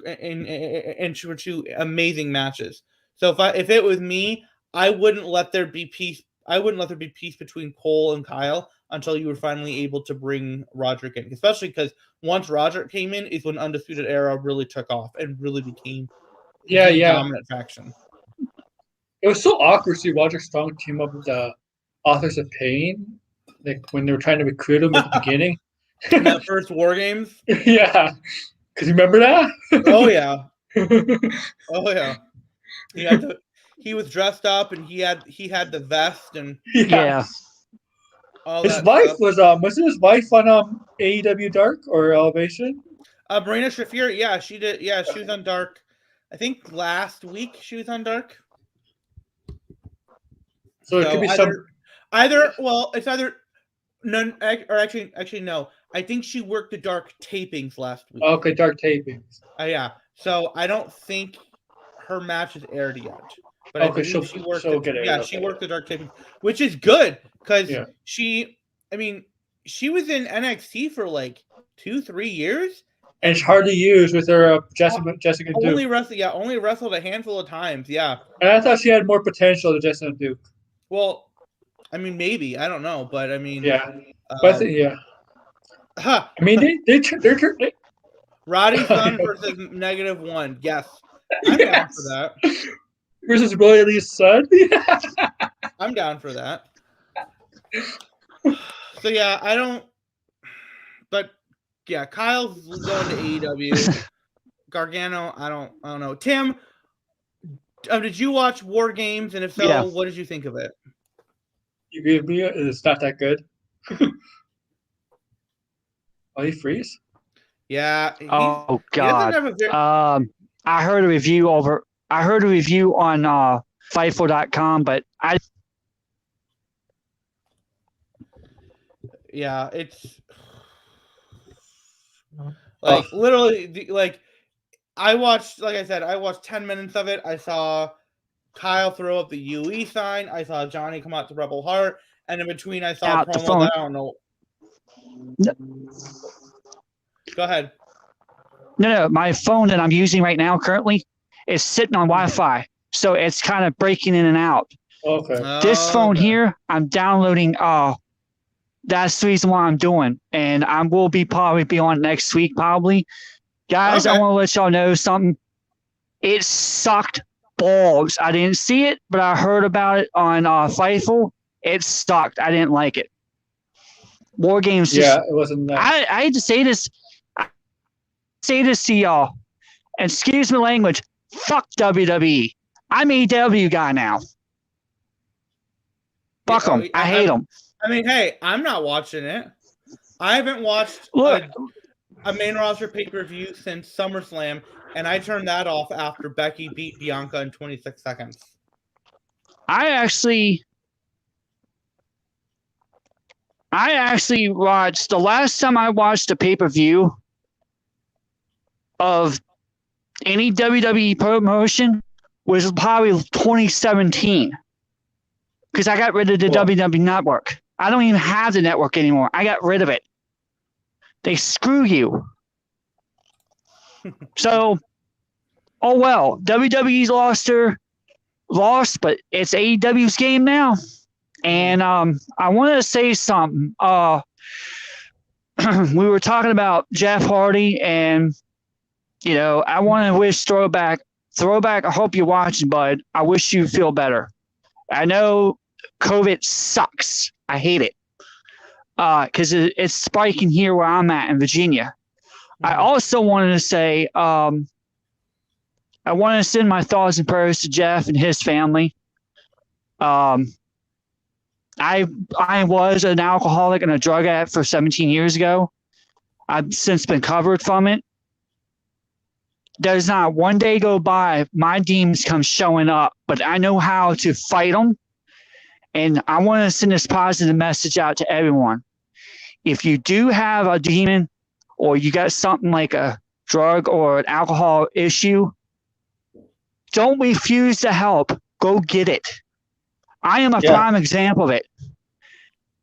were 2 amazing matches. So if it was me, I wouldn't let there be peace. I wouldn't let there be peace between Cole and Kyle until you were finally able to bring Roderick in, especially because once Roderick came in is when Undisputed Era really took off and really became the dominant faction. It was so awkward to see Roderick Strong team up with the Authors of Pain, when they were trying to recruit him at the beginning. In that first War Games? Yeah. Because you remember that? Oh, yeah. Oh, yeah. He was dressed up, and he had the vest, and all his wife stuff. Wasn't his wife on AEW Dark or Elevation? Marina Shafir, yeah, she did. Yeah, she was on Dark. I think last week she was on Dark. So it could be it's either none, or actually no. I think she worked the Dark tapings last week. Okay, Dark tapings. Yeah. So I don't think her match is aired yet. But she worked the Dark tapings, which is good because she was in NXT for 2-3 years. And it's hard to use with her Jessica Duke. Only wrestled a handful of times, yeah. And I thought she had more potential than Jessica Duke. Well, maybe. I don't know, but I mean, they Roddy Sun versus -1. Yes. I'm down for that. Versus Roy Lee's son. I'm down for that. So yeah, I don't. But yeah, Kyle's going to AEW. Gargano, I don't know. Tim, did you watch War Games? And if so, Yeah. what did you think of it? You agree with me? It's not that good. Oh, he freeze? Yeah. Oh he doesn't God. have a very, I heard a review on Fightful.com, but yeah, it's like literally like I watched 10 minutes of it. I saw Kyle throw up the UE sign. I saw Johnny come out to Rebel Heart, and in between I saw a promo that I don't know. Go ahead. No, my phone that I'm using right now currently is sitting on Wi-Fi, so it's kind of breaking in and out. Okay. This phone here, I'm downloading. That's the reason why I'm doing, and I will probably be on next week, probably. Guys, Okay. I want to let y'all know something. It sucked balls. I didn't see it, but I heard about it on Fightful. It sucked. I didn't like it. War Games. Yeah, it wasn't nice. I hate to say this. Say this to y'all. Excuse my language. Fuck WWE. I'm a AEW guy now. Fuck them. I hate them. I mean, hey, I'm not watching it. I haven't watched a main roster pay-per-view since SummerSlam, and I turned that off after Becky beat Bianca in 26 seconds. I actually watched, the last time I watched a pay-per-view of any WWE promotion was probably 2017, because I got rid of the WWE network. I don't even have the network anymore. I got rid of it. They screw you. So, oh well, WWE's lost, but it's AEW's game now. And I want to say something. We were talking about Jeff Hardy, and I want to wish Throwback. I hope you're watching, bud. I wish you feel better. I know COVID sucks. I hate it because it's spiking here where I'm at in Virginia. I also wanted to say I want to send my thoughts and prayers to Jeff and his family. I was an alcoholic and a drug addict for 17 years ago. I've since been covered from it. There's not one day go by my demons come showing up, but I know how to fight them. And I want to send this positive message out to everyone. If you do have a demon, or you got something like a drug or an alcohol issue, don't refuse to help. Go get it. I am a prime example of it.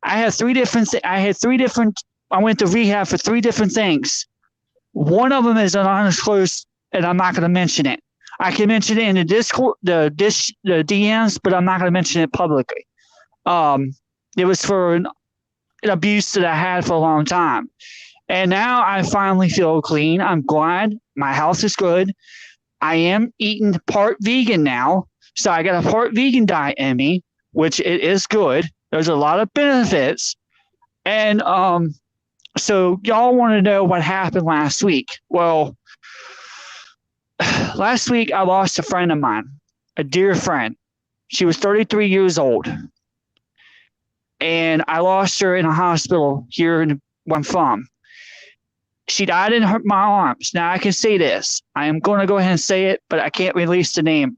I went to rehab for 3 different things. One of them is an undisclosed, and I'm not going to mention it. I can mention it in the Discord, the DMs, but I'm not going to mention it publicly. It was for an abuse that I had for a long time. And now I finally feel clean. I'm glad. My health is good. I am eating part vegan now. So I got a part vegan diet in me, which it is good. There's a lot of benefits. And so y'all want to know what happened last week. Well, last week I lost a friend of mine, a dear friend. She was 33 years old. And I lost her in a hospital here where I'm from. She died in my arms. Now I can say this. I am going to go ahead and say it, but I can't release the name.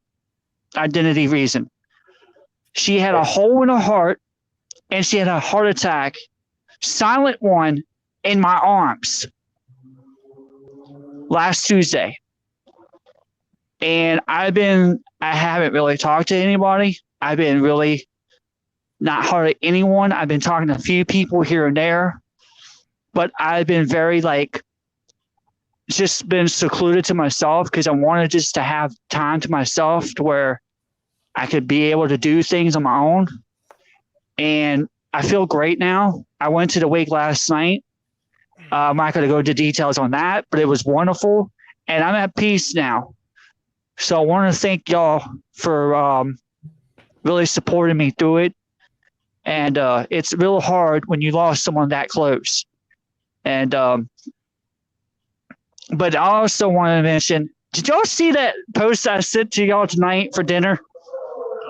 Identity reason. She had a hole in her heart, and she had a heart attack, silent one, in my arms last Tuesday. And I haven't really talked to anybody. I've been really not hardly anyone. I've been talking to a few people here and there, but I've been very just been secluded to myself because I wanted just to have time to myself to where I could be able to do things on my own. And I feel great now. I went to the wake last night. I'm not going to go into details on that, but it was wonderful. And I'm at peace now. So I want to thank y'all for really supporting me through it. And it's real hard when you lost someone that close. And but I also want to mention, did y'all see that post I sent to y'all tonight for dinner?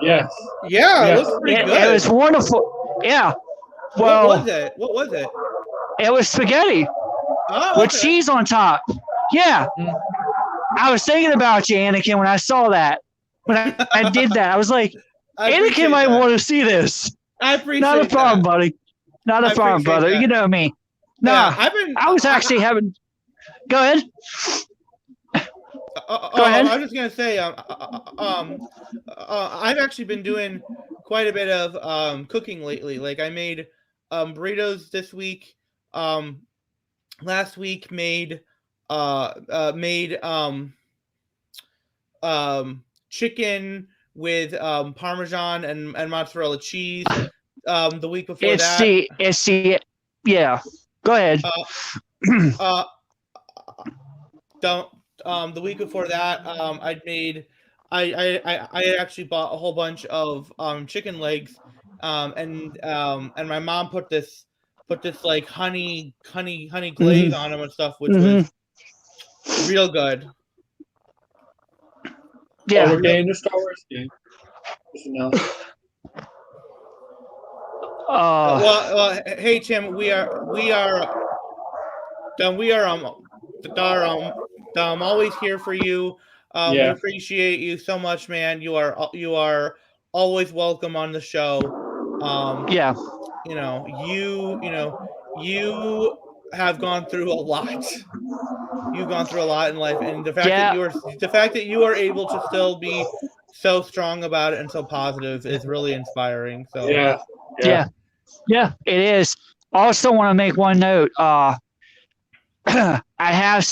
Yes. Yeah, Yes. it looks pretty good. It was wonderful. Yeah. Well, what was it? What was it? It was spaghetti with cheese on top. Yeah. I was thinking about you, Anakin, when I saw that. When I did that, I was like, Anakin might want to see this. I appreciate Not a problem, that. buddy. Not a problem, brother. That. You know me. Nah, yeah, I was actually having. Go ahead. Go ahead. I was just gonna say, I've actually been doing quite a bit of cooking lately. Like I made burritos this week. Last week made chicken with Parmesan and mozzarella cheese. The week before yeah. Go ahead. The week before that, I actually bought a whole bunch of chicken legs, and my mom put this like honey glaze on them and stuff, which was real good. Yeah, we're getting the Star Wars game. Well, hey Tim, we are always here for you. We appreciate you so much, man. You are always welcome on the show. You have gone through a lot. You've gone through a lot in life, and the fact that you are able to still be so strong about it and so positive is really inspiring. So yeah, it is. I also want to make one note. I have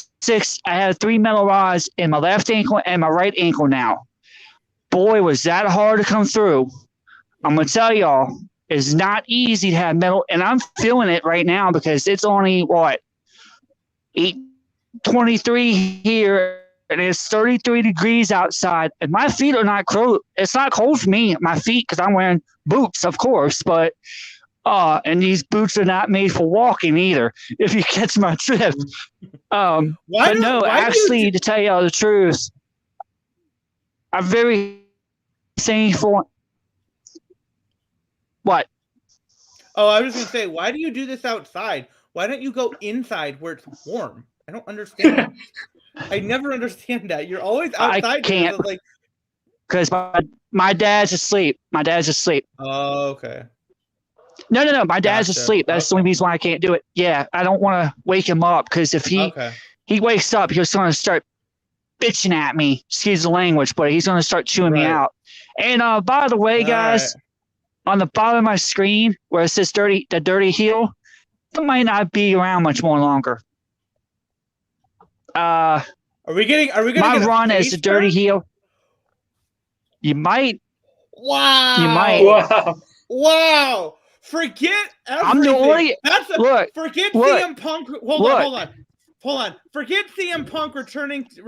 3 metal rods in my left ankle and my right ankle now. Boy, was that hard to come through. I'm gonna tell y'all, it's not easy to have metal, and I'm feeling it right now because it's only 8:23 here, and it's 33 degrees outside, and my feet are not cold. It's not cold for me, my feet, because I'm wearing boots, of course, but and these boots are not made for walking either, if you catch my drift. To tell you all the truth, I'm very thankful. What? Oh, I was going to say, why do you do this outside? Why don't you go inside where it's warm? I don't understand. I never understand that. You're always outside. I can't. Because my dad's asleep. Oh, okay. No. My dad's asleep. That's the only reason why I can't do it. Yeah, I don't want to wake him up because if he wakes up, he's going to start bitching at me. Excuse the language, but he's going to start chewing me out. And by the way, guys, on the bottom of my screen where it says the dirty heel, it might not be around much more longer. Are we getting my run as the dirty heel? You might. Wow. You might. Wow. Forget everything. I'm the only. Forget CM Punk. Hold on. Forget CM Punk returning to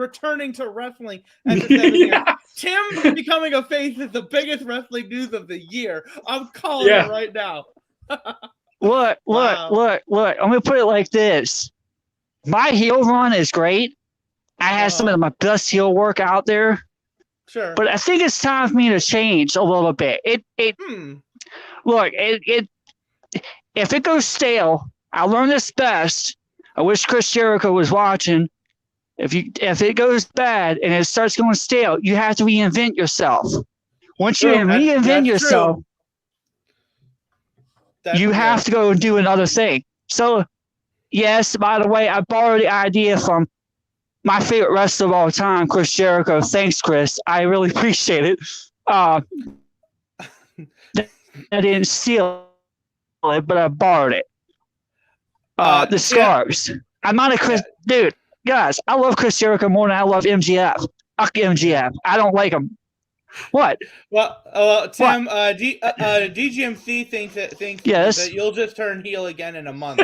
wrestling after 7 years. Tim becoming a face is the biggest wrestling news of the year. I'm calling it right now. Look. I'm gonna put it like this. My heel run is great. I have some of my best heel work out there. Sure. But I think it's time for me to change a little bit. Look, if it goes stale, I learned this best. I wish Chris Jericho was watching. If it goes bad and it starts going stale, you have to reinvent yourself. Once you reinvent yourself, you have to go and do another thing. So, yes, by the way, I borrowed the idea from my favorite wrestler of all time, Chris Jericho. Thanks, Chris. I really appreciate it. I didn't steal it, but I borrowed it. The scarves. I'm not a Chris dude. Guys, I love Chris Jericho more than I love MGF. Fuck MGF. I don't like him. What? Well, Tim, DGMC thinks that you'll just turn heel again in a month.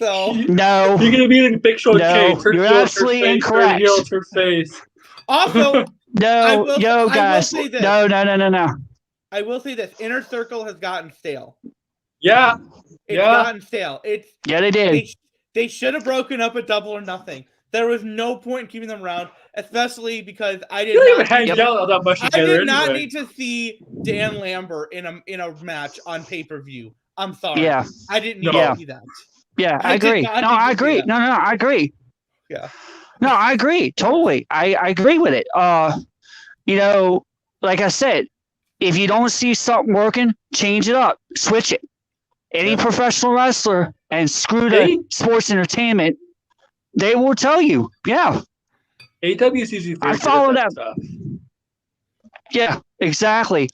So No, You're gonna be like Big Show No, and Kane. Turn you're heel, turn absolutely face, incorrect. Turn heel, turn face. also, no, I will guys. say this. No. I will say this: Inner Circle has gotten stale. Yeah. It's Yeah. gotten stale. Yeah, they did. They should have broken up at Double or Nothing. There was no point in keeping them around, especially because I They did don't not even hang out that much I together did not anyway. need to see Dan Lambert in a match on pay-per-view. I'm sorry. Yeah. I didn't need No. to see that. Yeah, I did agree. not No, need I to see agree. that. No, I agree. Yeah. No, I agree. Totally. I agree with it. You know, like I said, if you don't see something working, change it up. Switch it. Any professional wrestler and screw the sports entertainment, they will tell you. Yeah. AW is usually very I good at follow that that. stuff. Yeah, exactly.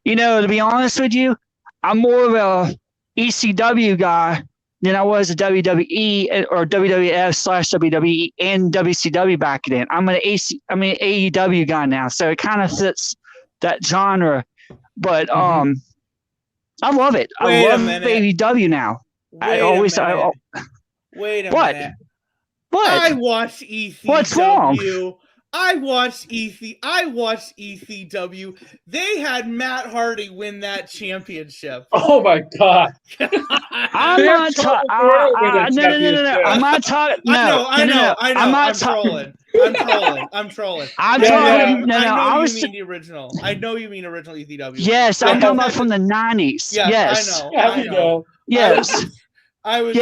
You know, to be honest with you, I'm more of a ECW guy than I was a WWE or WWF/WWE and WCW back then. I'm an AEW guy now, so it kind of fits that genre. But I love it. Wait I a love minute. AEW now. Wait a minute. What? I watched ECW. What's wrong? I watched ECW. They had Matt Hardy win that championship. Oh my god! I'm not talking. No. I'm not talking. No, I know. I'm not trolling. I'm trolling. I'm talking. I know you mean the original. I know you mean original ECW. Yes, I'm talking about from the 90s. Yeah, Yes. I know. Yes. I was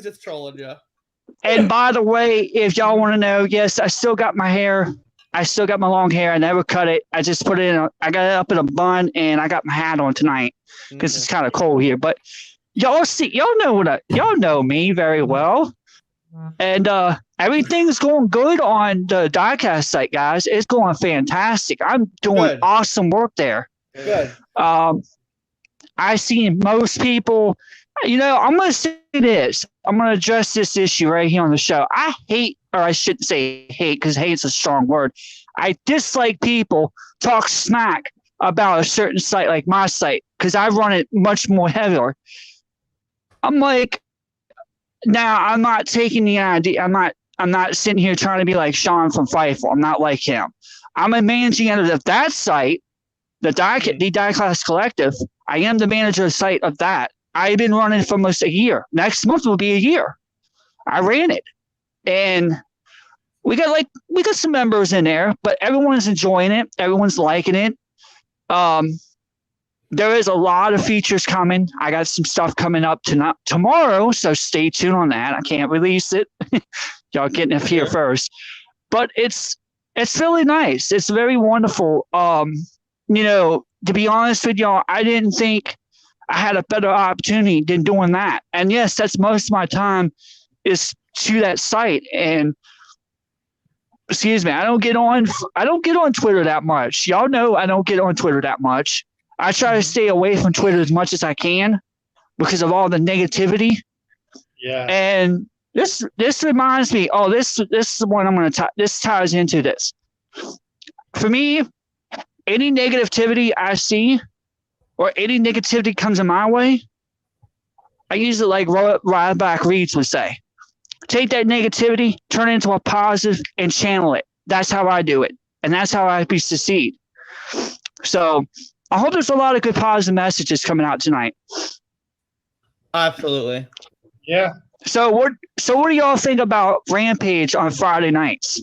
just trolling you. And by the way, if y'all want to know, yes, I still got my hair. I still got my long hair. I never cut it. I just put it in. I got it up in a bun, and I got my hat on tonight because it's kind of cold here. But y'all know me very well, and everything's going good on the diecast site, guys. It's going fantastic. I'm doing awesome work there. Good. I see most people. You know, I'm going to say this. I'm going to address this issue right here on the show. I hate, or I shouldn't say hate because hate's a strong word. I dislike people talk smack about a certain site like my site because I run it much more heavier. I'm like, now I'm not taking the idea. I'm not sitting here trying to be like Sean from Fightful. I'm not like him. I'm a managing editor of that site, the Diecast Collective. I am the manager of the site of that. I've been running for almost a year. Next month will be a year. I ran it. And we got some members in there, but everyone's enjoying it. Everyone's liking it. There is a lot of features coming. I got some stuff coming up tomorrow, so stay tuned on that. I can't release it. Y'all getting it here first. But it's really nice. It's very wonderful. You know, to be honest with y'all, I didn't think I had a better opportunity than doing that. And yes, that's most of my time is to that site. And excuse me, I don't get on Twitter that much. Y'all know I don't get on Twitter that much. I try to stay away from Twitter as much as I can because of all the negativity. Yeah. And this reminds me, this is the one I'm going to this ties into this. For me, any negativity I see or any negativity comes in my way, I use it like Ryback Reeds would say. Take that negativity, turn it into a positive, and channel it. That's how I do it. And that's how I succeed. So I hope there's a lot of good positive messages coming out tonight. Absolutely. Yeah. So what do y'all think about Rampage on Friday nights?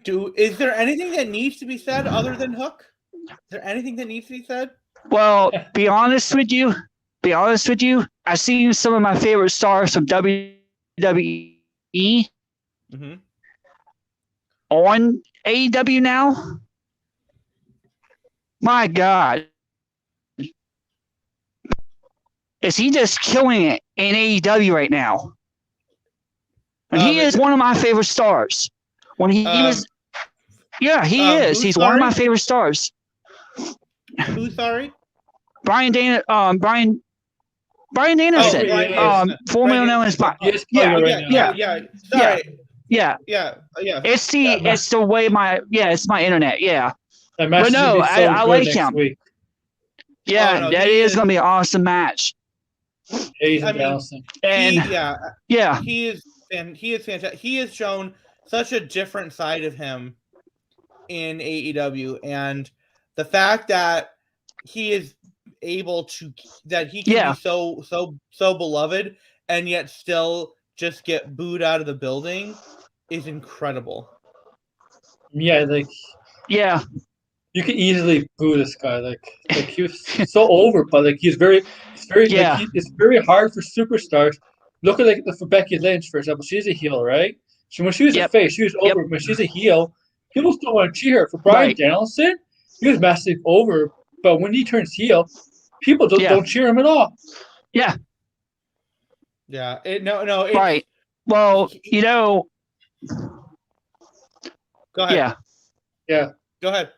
Is there anything that needs to be said other than Hook? Is there anything that needs to be said? Well, be honest with you, I've seen some of my favorite stars from WWE on AEW now. My God. Is he just killing it in AEW right now? And he is one of my favorite stars. When he was... Yeah, he is. He's one of my favorite stars. Who, sorry? Brian Danielson. Formerly known as Sorry. Yeah. It's the way it's my internet. Yeah. But no, I like him. Week. Yeah, that is going to be an awesome match. Hayes I and mean, Danielson. And he is fantastic. He has shown such a different side of him in AEW, and the fact that he is able to he can be so beloved and yet still just get booed out of the building is incredible. Yeah, like yeah, you could easily boo this guy. Like he was so over, but like it's very Yeah. it's very hard for superstars. Look at for Becky Lynch, for example. She's a heel, right? So when she was a Yep. face, she was over. When she's a heel, people still want to cheer her. For Bryan Right. Danielson, he was massively over, but when he turns heel, people don't cheer him at all. Yeah. Yeah. It's, Right. Well, Go ahead. Yeah. Yeah. Go ahead.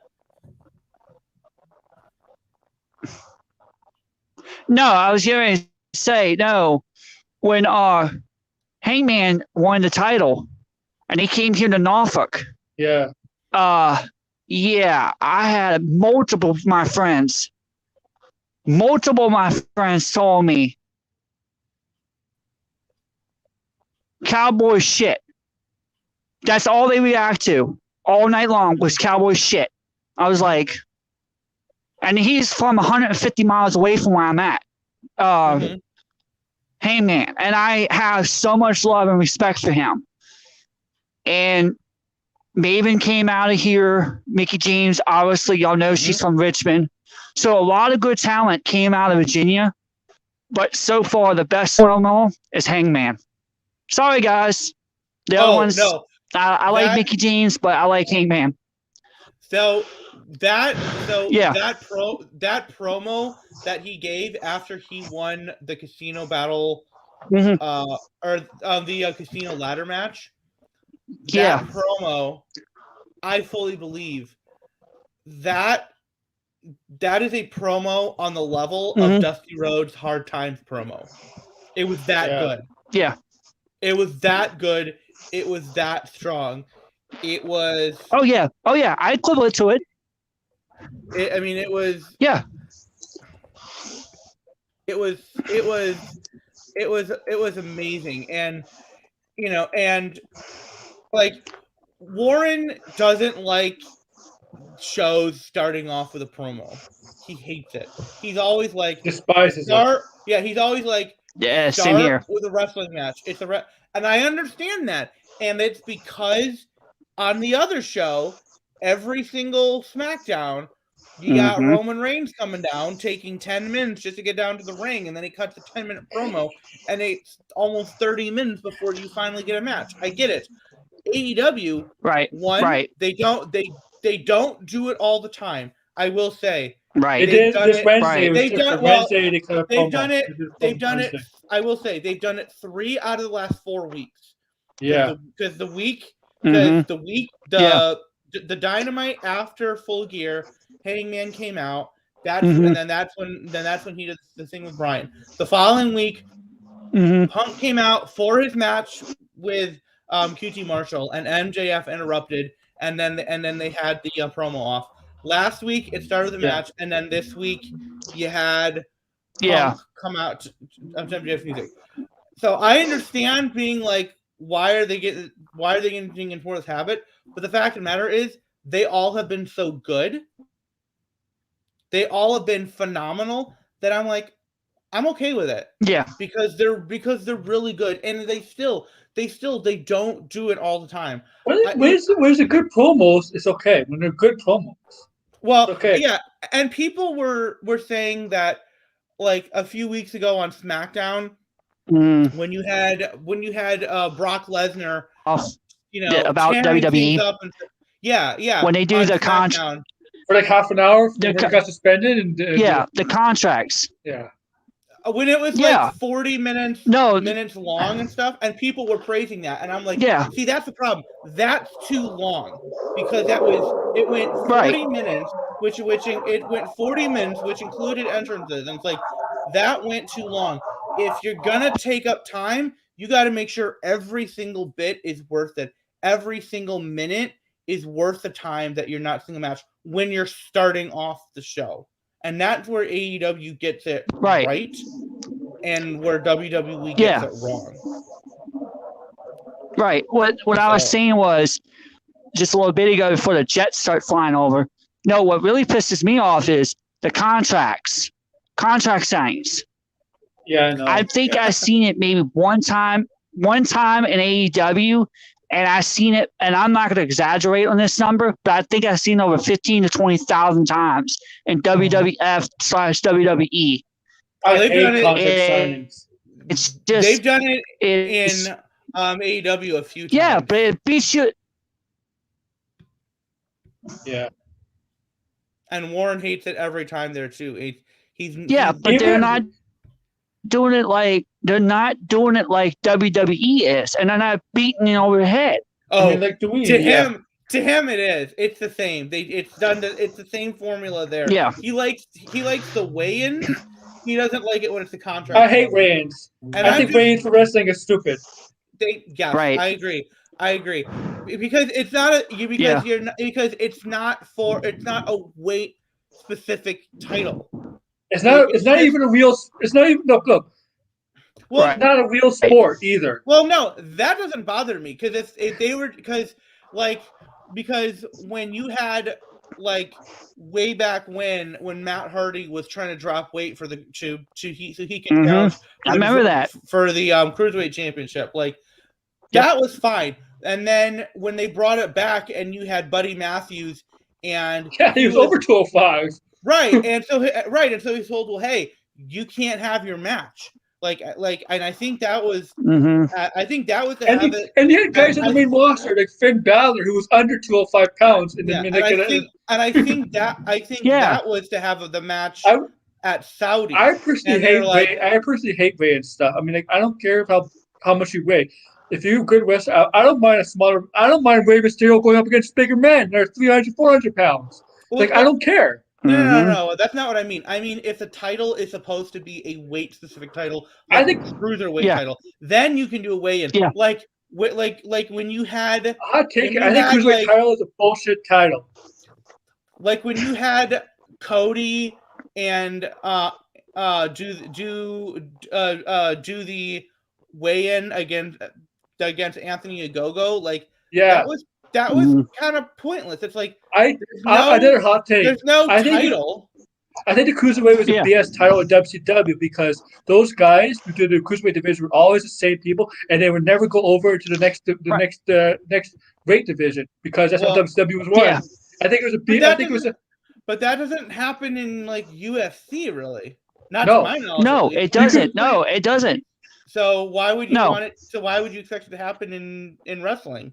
No, I was going to say, no, when Hangman won the title and he came here to Norfolk. Yeah. Yeah, I had multiple of my friends told me, cowboy shit. That's all they react to all night long was cowboy shit. I was like, and he's from 150 miles away from where I'm at. Hangman. And I have so much love and respect for him. And Maven came out of here. Mickie James, obviously, y'all know she's from Richmond. So a lot of good talent came out of Virginia. But so far, the best one of them all is Hangman. Sorry, guys. The other ones, no. I like Mickie James, but I like Hangman. That promo that he gave after he won the casino battle, or the casino ladder match. That promo, I fully believe that is a promo on the level of Dusty Rhodes' Hard Times promo. It was that good. Yeah. It was that good. It was that strong. It was. Oh yeah. I equivalent to it. It was. Yeah. It was amazing, and and like Warren doesn't like shows starting off with a promo. He hates it. He's always like despises it. Yeah, he's always like same here with a wrestling match. It's and I understand that, and it's because on the other show, every single SmackDown, you got Roman Reigns coming down, taking 10 minutes just to get down to the ring, and then he cuts a 10-minute promo, and it's almost 30 minutes before you finally get a match. I get it. AEW, right? They don't do it all the time. I will say, right. They've done it. Wednesday. They've done it. I will say they've done it 3 out of the last 4 weeks. Yeah, because the Dynamite after Full Gear, Hangman came out. And then that's when he did the thing with Bryan. The following week, Punk came out for his match with QT Marshall, and MJF interrupted, and then they had the promo off. Last week it started the match, and then this week you had Punk come out to MJF music. So I understand being like, why are they getting into this habit? But the fact of the matter is, they all have been so good. They all have been phenomenal that I'm like, I'm okay with it. Yeah, because they're really good, and they don't do it all the time. Where's the good promos? It's okay when they're good promos. Well, okay. Yeah, and people were saying that like a few weeks ago on SmackDown, when you had Brock Lesnar, about WWE. When they do the contract for like half an hour, they got suspended, and the contracts. Yeah. When it was like 40 minutes long and stuff, and people were praising that, and I'm like, see, that's the problem. That's too long, because it went 40 minutes, which included entrances, and it's like that went too long. If you're gonna take up time, you got to make sure every single bit is worth it. Every single minute is worth the time that you're not seeing a match when you're starting off the show. And that's where AEW gets it right. and where WWE gets Yeah. it wrong. Right. What I was saying was just a little bit ago before the jets start flying over. No, what really pisses me off is the contract signings. Yeah, I know. I think I've seen it maybe one time in AEW, and I've seen it, and I'm not going to exaggerate on this number, but I think I've seen over 15 to 20,000 times in WWF/WWE. I they've hate done it- contract signings. It's just They've done it it's, in AEW a few times. yeah, but it beats you. Yeah. And Warren hates it every time there too. But they're not doing it like WWE is, and they're not beating you over the head. Oh, I mean, like, do we? to him it is. It's the same. It's the same formula there. Yeah. He likes the weigh-ins. He doesn't like it when it's the contract. I hate weigh-ins. And I think weigh-ins for wrestling is stupid. Right. I agree. Because it's not because it's not a weight specific title. It's not even a real. It's not even look. Well, it's not a real sport either. Well, no, that doesn't bother me because because when you had like way back when Matt Hardy was trying to drop weight for the so he can challenge I remember that for the Cruiserweight Championship, that was fine. And then when they brought it back and you had Buddy Matthews and he was over 205. Right, and so he's told, well, hey, you can't have your match. And I think that was, I think that was, and you had guys on the main roster like Finn Balor, who was under 205 pounds, and I think that was to have the match at Saudi. I personally hate weight and stuff. I mean, I don't care how much you weigh. If you're a good wrestler, I don't mind I don't mind Rey Mysterio going up against bigger men. They're 300, 400 pounds. I don't care. No, that's not what I mean. I mean, if the title is supposed to be a weight-specific title, I think cruiserweight title, then you can do a weigh-in. Yeah. Like when you had. I think cruiserweight title is a bullshit title. Like when you had Cody and do the weigh-in against Anthony Ogogo, that was kind of pointless. It's like I did a hot take. There's no title. I think the cruiserweight was the BS title in WCW because those guys who did the cruiserweight division were always the same people, and they would never go over to the next weight division because that's how WCW was run. Yeah. I think it was a. But that doesn't happen in UFC, really. Not to my knowledge. No, it doesn't. No, it doesn't. So why would you want it? So why would you expect it to happen in wrestling?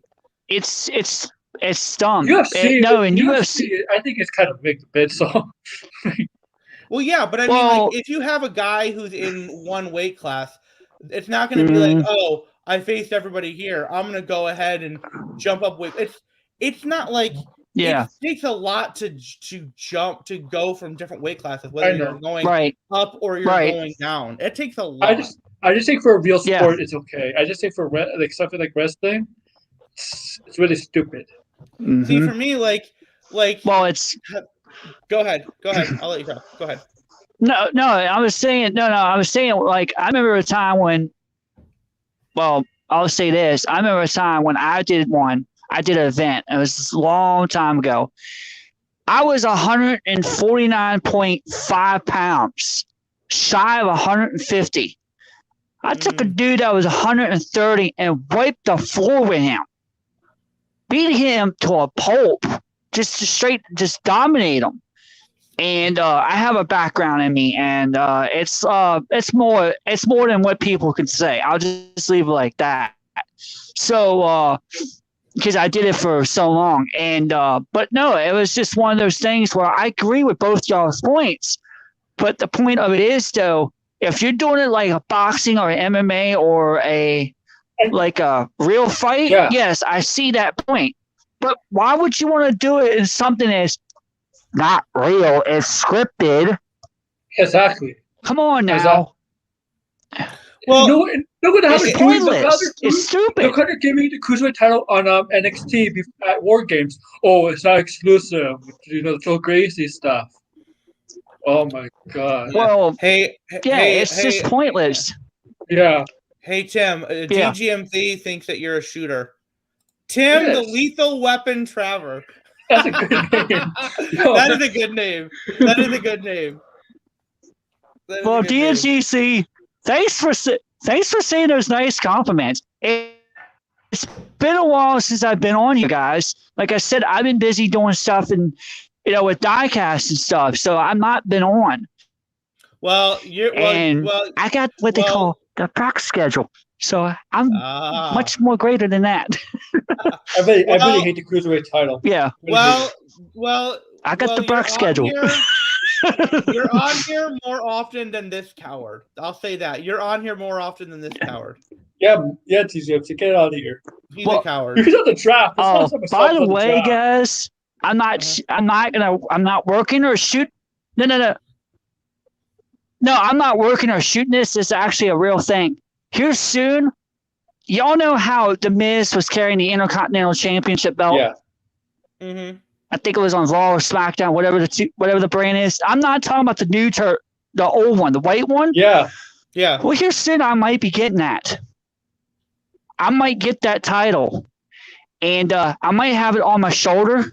It's dumb. UFC, UFC, I think it's kind of rigged a bit. So, well, yeah, but I mean, if you have a guy who's in one weight class, it's not going to be like, oh, I faced everybody here. I'm going to go ahead and jump up weight. It's not like it takes a lot to go from different weight classes, whether you're going up or you're going down. It takes a lot. I just think for a real sport, it's okay. I just think for something like wrestling. It's really stupid. See, for me, it's. Go ahead. I'll let you go. Go ahead. No. I was saying, I remember a time when. Well, I'll say this. I remember a time when I did an event. It was a long time ago. I was 149.5 pounds, shy of 150. I took a dude that was 130 and wiped the floor with him. Beat him to a pulp, just dominate him. And I have a background in me, and it's more than what people can say. I'll just leave it like that. So, because I did it for so long, and but no, it was just one of those things where I agree with both y'all's points. But the point of it is, though, if you're doing it like a boxing or an MMA or a real fight, yes, I see that point. But why would you want to do it in something that's not real? It's scripted. Exactly. Come on now. Well, no one has it's pointless. It's stupid. They're going to give me the cruiserweight title on NXT at Wargames. Oh, it's not exclusive. Joe Gracie stuff. Oh my god. Well, Hey, yeah, hey, it's hey, just pointless. Yeah. hey, Tim. Yeah. DGMC thinks that you're a shooter. It Tim, the is. Lethal Weapon Trevor. That's a good name. That is a good name. That is a good name. That is a Well, good name. DGC, thanks for saying those nice compliments. It's been a while since I've been on, you guys. Like I said, I've been busy doing stuff and with diecast and stuff, so I've not been on. Well, I got what they call the proc schedule, so I'm much more greater than that. I really hate the cruiserweight title. Yeah. Well, I got the proc schedule. You're on here more often than this coward. I'll say that. You're on here more often than this coward. Yeah, TZFC, get out of here. He's a coward. He's on the draft. By the way, guys, I'm not working or shoot. No, I'm not working or shooting this. It's actually a real thing. Here soon, y'all know how The Miz was carrying the Intercontinental Championship belt? Yeah. Mm-hmm. I think it was on Raw or SmackDown, whatever the brand is. I'm not talking about the old one, the white one. Yeah. Yeah. Well, here soon I might be getting that. I might get that title, and I might have it on my shoulder.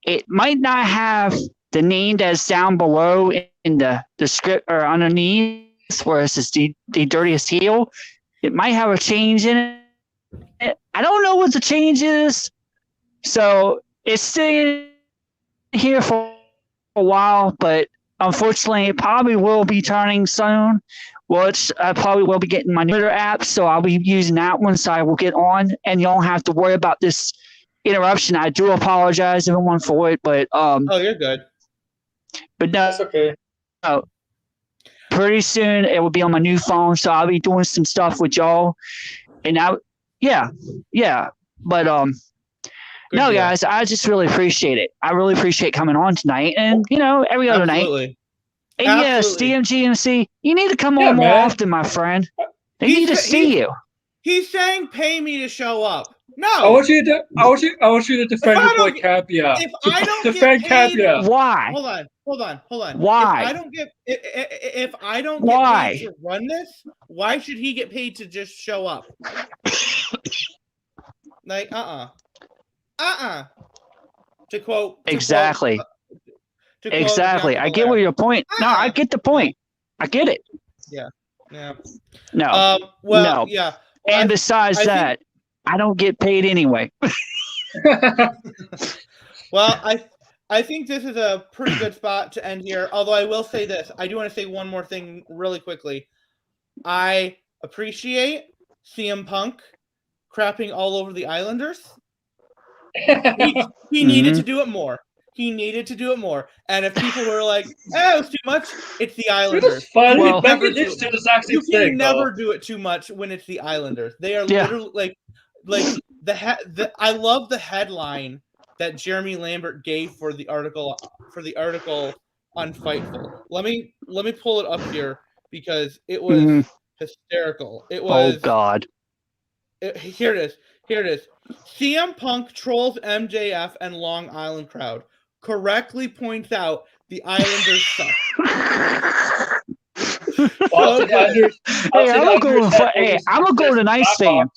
It might not have the name that's down below in the script or underneath, where it says the dirtiest heel. It might have a change in it. I don't know what the change is, so it's staying here for a while, but unfortunately, it probably will be turning soon. Well, I probably will be getting my Twitter app, so I'll be using that one, so I will get on, and you don't have to worry about this interruption. I do apologize, everyone, for it, but oh, you're good. But no, that's okay. No, pretty soon it will be on my new phone, so I'll be doing some stuff with y'all, and yeah. But no, guys, I just really appreciate it. I really appreciate coming on tonight, and every other night. And yes, DMGMC, you need to come on more often, my friend. They need to see you. He's saying pay me to show up. No. I want you to defend your boy Capia. If I don't defend get paid, Capia. Why? Hold on. Why? If I don't get paid to run this, why should he get paid to just show up? Like To quote exactly. Exactly. I get where your point. No, I get the point. I get it. Yeah. No. No. Yeah. Well, and besides that, I don't get paid anyway. Well, I think this is a pretty good spot to end here. Although I will say this. I do want to say one more thing really quickly. I appreciate CM Punk crapping all over the Islanders. He needed to do it more. He needed to do it more. And if people were like, it was too much, it's the Islanders. You can never do it too much when it's the Islanders. They are literally I love the headline that Jeremy Lambert gave for the article on Fightful. Let me pull it up here because it was hysterical. It was Oh God. Here it is. CM Punk trolls MJF and Long Island crowd. Correctly points out the Islanders suck. I'm gonna go to nice fan.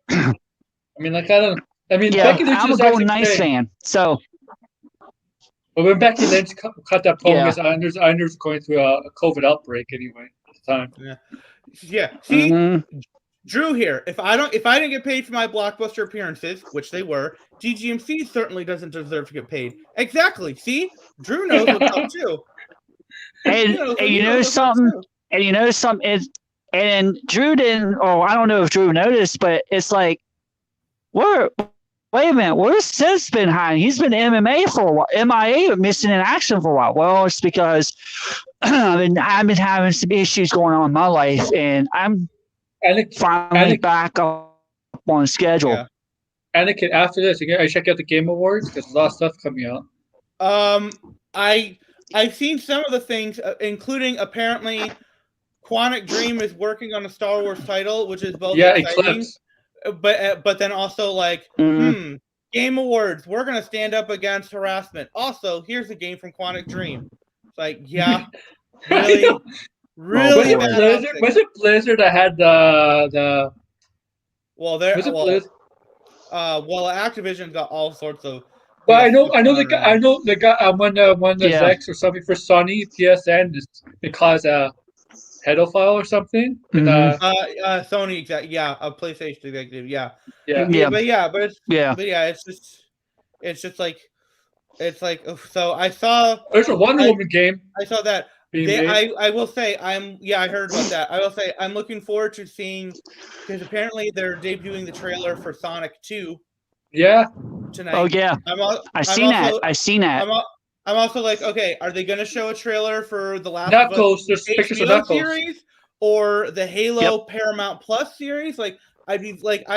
Becky Lynch I'm a Golden Knights fan. So, but when Becky Lynch cut that promo, Islanders going through a COVID outbreak anyway at the time. Yeah. See, Drew here. If I didn't get paid for my blockbuster appearances, which they were, DGMC certainly doesn't deserve to get paid. Exactly. See, Drew knows what's up too. And you know something. And Drew didn't. Oh, I don't know if Drew noticed, but it's like, wait a minute, where's Seth's been hiding? He's been MMA for a while, MIA, missing in action for a while. Well, it's because I've been having some issues going on in my life, and I'm finally back up on schedule. Yeah. Anakin, after this, I check out the Game Awards because a lot of stuff coming out. I've seen some of the things, including apparently Quantic Dream is working on a Star Wars title, which is both exciting. Eclipse. But then also Game Awards, we're gonna stand up against harassment. Also, here's a game from Quantic Dream. Like, yeah, really, I know. really boy. bad. Was it Blizzard that had the Well, there. was it Well, Blizzard? Activision got all sorts of. But I PS2 know the guy. I know the guy. One the Yeah. execs or something for Sony PSN is because a pedophile or something. And, Sony exec, yeah, a PlayStation executive, yeah. yeah. But it's just like so I saw There's a Wonder Woman game I saw that. being made. I will say I heard about that. I will say I'm looking forward to seeing, because apparently they're debuting the trailer for Sonic 2 Yeah. tonight. Oh yeah, I seen that. I'm also like, okay, are they going to show a trailer for the Last Knuckles. of Us There's pictures of HBO Knuckles. series or the Halo Paramount Plus series? Like, I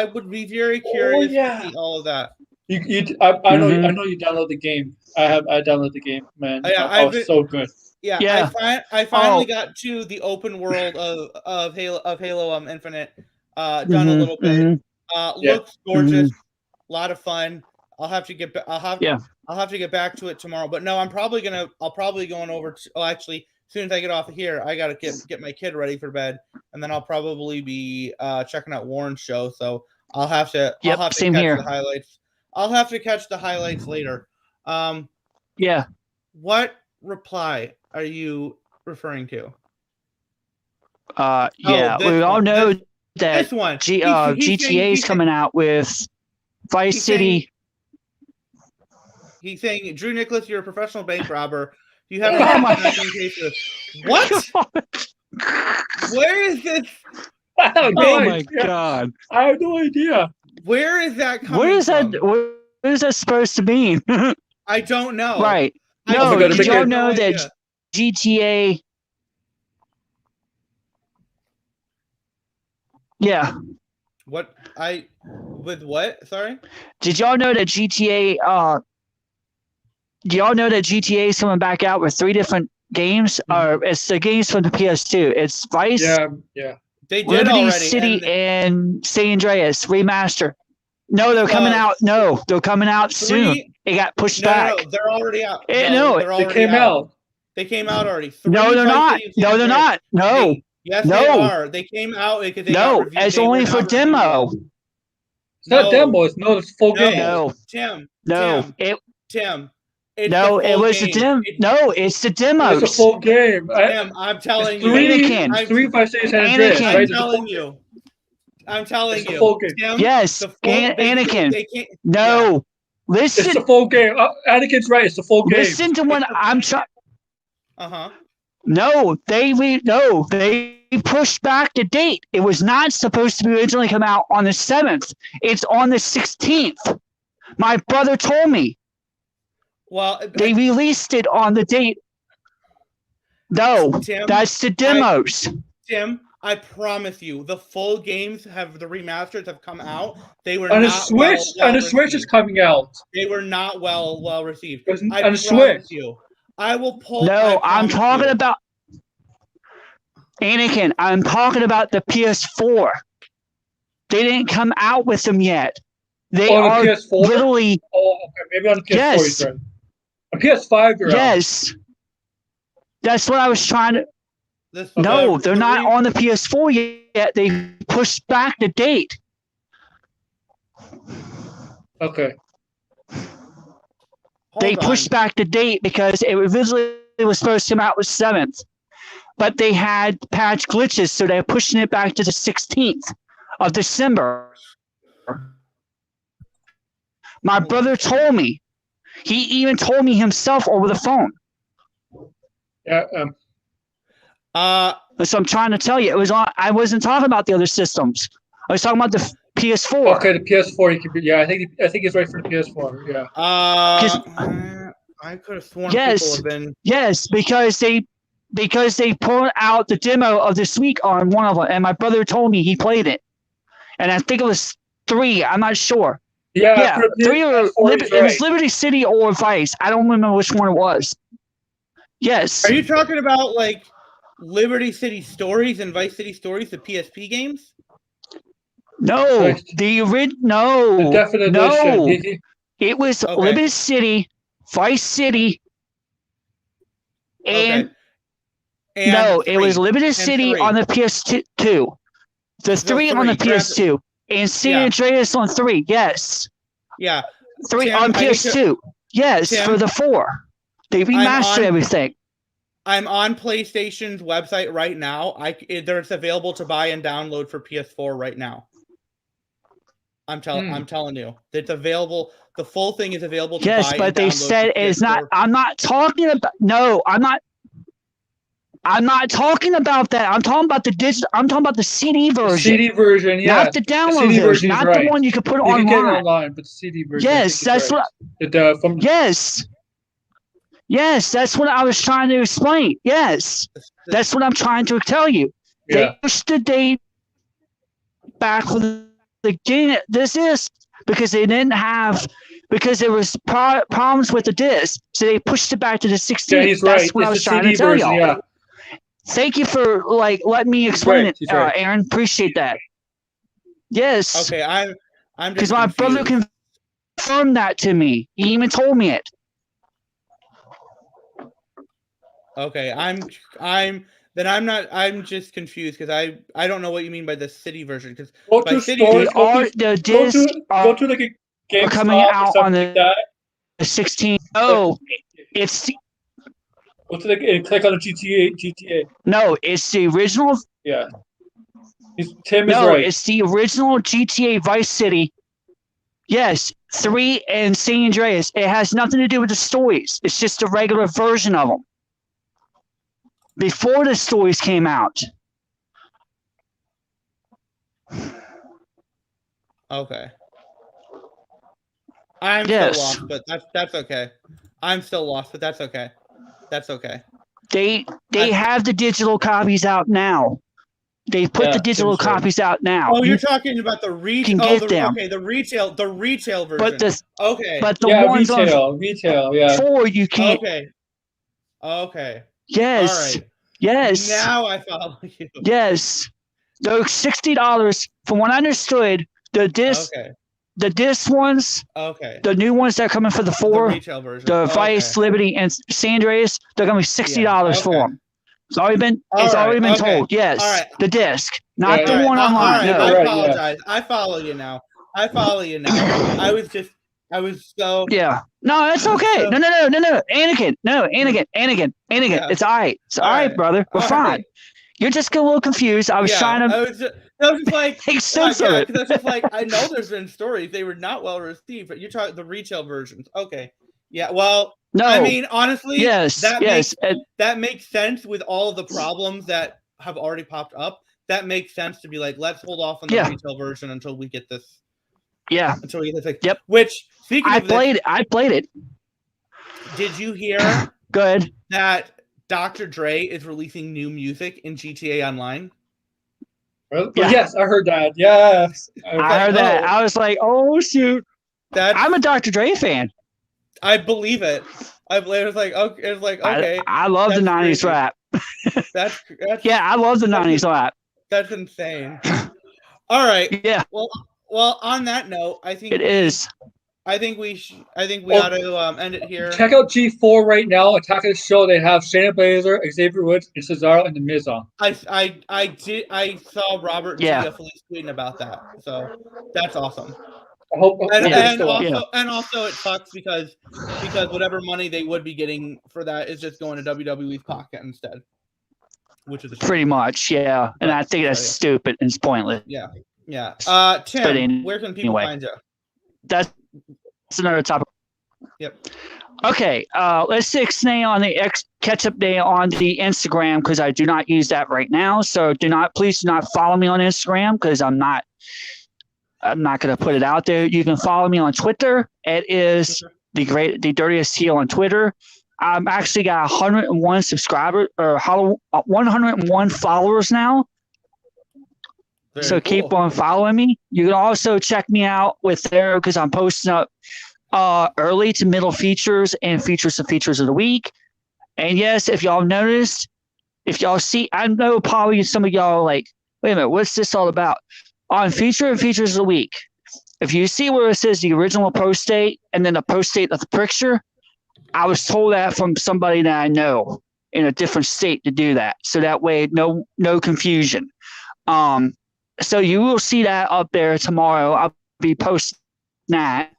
would be very curious to see all of that. I know you download the game. I downloaded the game, man. Yeah, was so good. Yeah. I finally got to the open world of Halo Infinite. Done a little bit. Looks gorgeous. A lot of fun. I'll have to get back to it tomorrow. But no, I'll probably going over to, actually, as soon as I get off of here, I gotta get my kid ready for bed, and then I'll probably be checking out Warren's show. So I'll have to catch the highlights. I'll have to catch the highlights later. What reply are you referring to? We all know that this one. GTA is coming out with Vice City. He's saying, Drew Nicholas, you're a professional bank robber. You have a what? Where is this? My God! I have no idea. Where is that coming from? What is that supposed to mean? I don't know. Right. No, did y'all know that GTA? Yeah. With what? Sorry? Did y'all know that GTA do y'all know that GTA is coming back out with 3 different games? It's the games from the PS2. It's Vice. Yeah. They did Liberty already. City and San Andreas remaster. No, they're coming out. No, they're coming out soon. It got pushed back. No, they're already out. They came out. They came out already. No, they're not. No, they're not. No. Yes, they are. They came out because they got reviewed. It's only for demo. It's not demo. It's full game. No. Tim. Tim. It was the demo. No, it's the demo. It's a full game. Tim, I'm telling you. Anakin. 3 by 6 Andreas. Right? I'm telling you. Full game. Tim, yes, Anakin. No. Listen. It's the full game. Anakin's right. It's the full game. Listen to what I'm trying. No, they pushed back the date. It was not supposed to be originally come out on the 7th. It's on the 16th. My brother told me. Well, they released it on the date. No, Tim, that's the demos. Tim, I promise you, the full games the remasters have come out. They were on not the Switch. On the Switch is coming out. They were not well received. On the Switch. You. I will pull. No, I'm talking about Anakin. I'm talking about the PS4. They didn't come out with them yet. They are PS4? literally. Oh, okay. Maybe on the PS4. Yes. On PS5, you're yes. That's what I was trying to. No, they're not on the PS4 yet. They pushed back the date. Okay. They pushed back the date because it originally was supposed to come out with 7th, but they had patch glitches, so they're pushing it back to the 16th of December. My brother told me. He even told me himself over the phone. Yeah. So I'm trying to tell you, it was on. I wasn't talking about the other systems. I was talking about the PS4. Okay, the PS4. You could be. Yeah, I think it's right for the PS4. Yeah. I could have sworn people have been. Yes, because they pulled out the demo of this week on one of them, and my brother told me he played it, and I think it was 3. I'm not sure. Yeah, 3 or it was Liberty City or Vice. I don't remember which one it was. Yes. Are you talking about like Liberty City Stories and Vice City Stories, the PSP games? No, the original. The definite edition. It was Liberty City, Vice City. And Okay. And no, it was 3. Liberty And City 3. on the PS2. The 3 on the 3. Grand- PS2. And San Yeah. Andreas on 3. Yes. Yeah. 3 Tim, on I need to- PS2. Yes, Tim, for the 4. They remastered on- everything. I'm on PlayStation's website right now. It's available to buy and download for PS4 right now. I'm telling you, it's available. The full thing is available to buy Yes, and but they download said for it's not. PS4. I'm not talking about. No, I'm not. I'm not talking about that. I'm talking about the digital. I'm talking about the CD version. CD version, yeah. Not the download CD version. Not right. the one you can put You online. can get it online, but the CD version. Yes, that's right. what. Yes. Yes, that's what I was trying to explain. Yes, that's what I'm trying to tell you. Yeah. They pushed the date back for the game. This is because they didn't have, because there was problems with the disc, so they pushed it back to the 16th. Yeah, he's That's right. what It's I was the trying CD to tell version, y'all. yeah. Thank you for letting me explain right. it, Right. Aaron. Appreciate that. Yes. Okay, I'm Because just my brother confused. confirmed that to me. He even told me it. Okay, I'm just confused because I don't know what you mean by the city version, because Go by to city stores, The disc go to like a GameStop coming or out something on like that. the 16th. Oh, it's Go to and click on the GTA. no, it's the original. Yeah. Tim is No, right. it's the original GTA Vice City. Yes, 3 and San Andreas. It has nothing to do with the stories. It's just a regular version of them. Before the stories came out. Okay. I'm Yes. still lost, but that's okay. I'm still lost, but that's okay. That's okay. They have the digital copies out now. They put the digital Tim's right. copies out now. Oh, you're talking about the retail. can get them. Okay, the retail version. But the ones retail, on yeah. 4 you can't. Okay. Yes. All right. Yes. Now I follow you. Yes. Those $60. From what I understood, the disc ones, Okay. the new ones that are coming for the 4, The retail version. the Vice, Liberty, and San Andreas, they're gonna be $60 for them. It's already been told. Yes, the disc, not the one online. No. I apologize. I follow you now. I was so. Yeah. No, it's okay. No. Anakin. Yeah. It's all right. It's all right, brother. We're fine. Right. You're just getting a little confused. I was trying to. I was just like, make sense of it. Because I was just like, I know there's been stories they were not well received, but you're talking the retail versions. Okay. Yeah. Well. No. I mean, honestly, that makes sense with all of the problems that have already popped up. That makes sense to be like, let's hold off on the retail version until we get this. Yeah. Until we get this. Yep. Which, speaking of this, I played it. Did you hear? Good. That Dr. Dre is releasing new music in GTA Online? Yeah. Yes, I heard that. Yes. I heard that. I was like, oh, shoot. I'm a Dr. Dre fan. I believe it. It was like okay. I love the 90s rap. That's I love the 90s rap. That's insane. All right. Yeah. Well, on that note, I think it is. I think we ought to end it here. Check out G4 right now. Attack of the Show. They have Shayna Baszler, Xavier Woods, and Cesaro and The Miz on. I saw Robert Felice tweeting about that, so that's awesome. I hope and also it sucks because whatever money they would be getting for that is just going to WWE's pocket instead, which is pretty much, yeah. And I think that's stupid and it's pointless. Yeah. Tim, where can people find you? That's another topic. Yep. Okay, let's stay on the catch-up day on the Instagram because I do not use that right now. So please do not follow me on Instagram because I'm not going to put it out there. You can follow me on Twitter. It is the dirtiest heel on Twitter. I'm actually got 101 subscribers or 101 followers now. Very so cool. Keep on following me. You can also check me out with there because I'm posting up early to middle features and features of the week. And yes, if y'all noticed, if y'all see, I know probably some of y'all are like, wait a minute, what's this all about? On features of the week, if you see where it says the original post date and then the post date of the picture, I was told that from somebody that I know. in a different state to do that. So that way, no confusion. So you will see that up there tomorrow. I'll be posting that.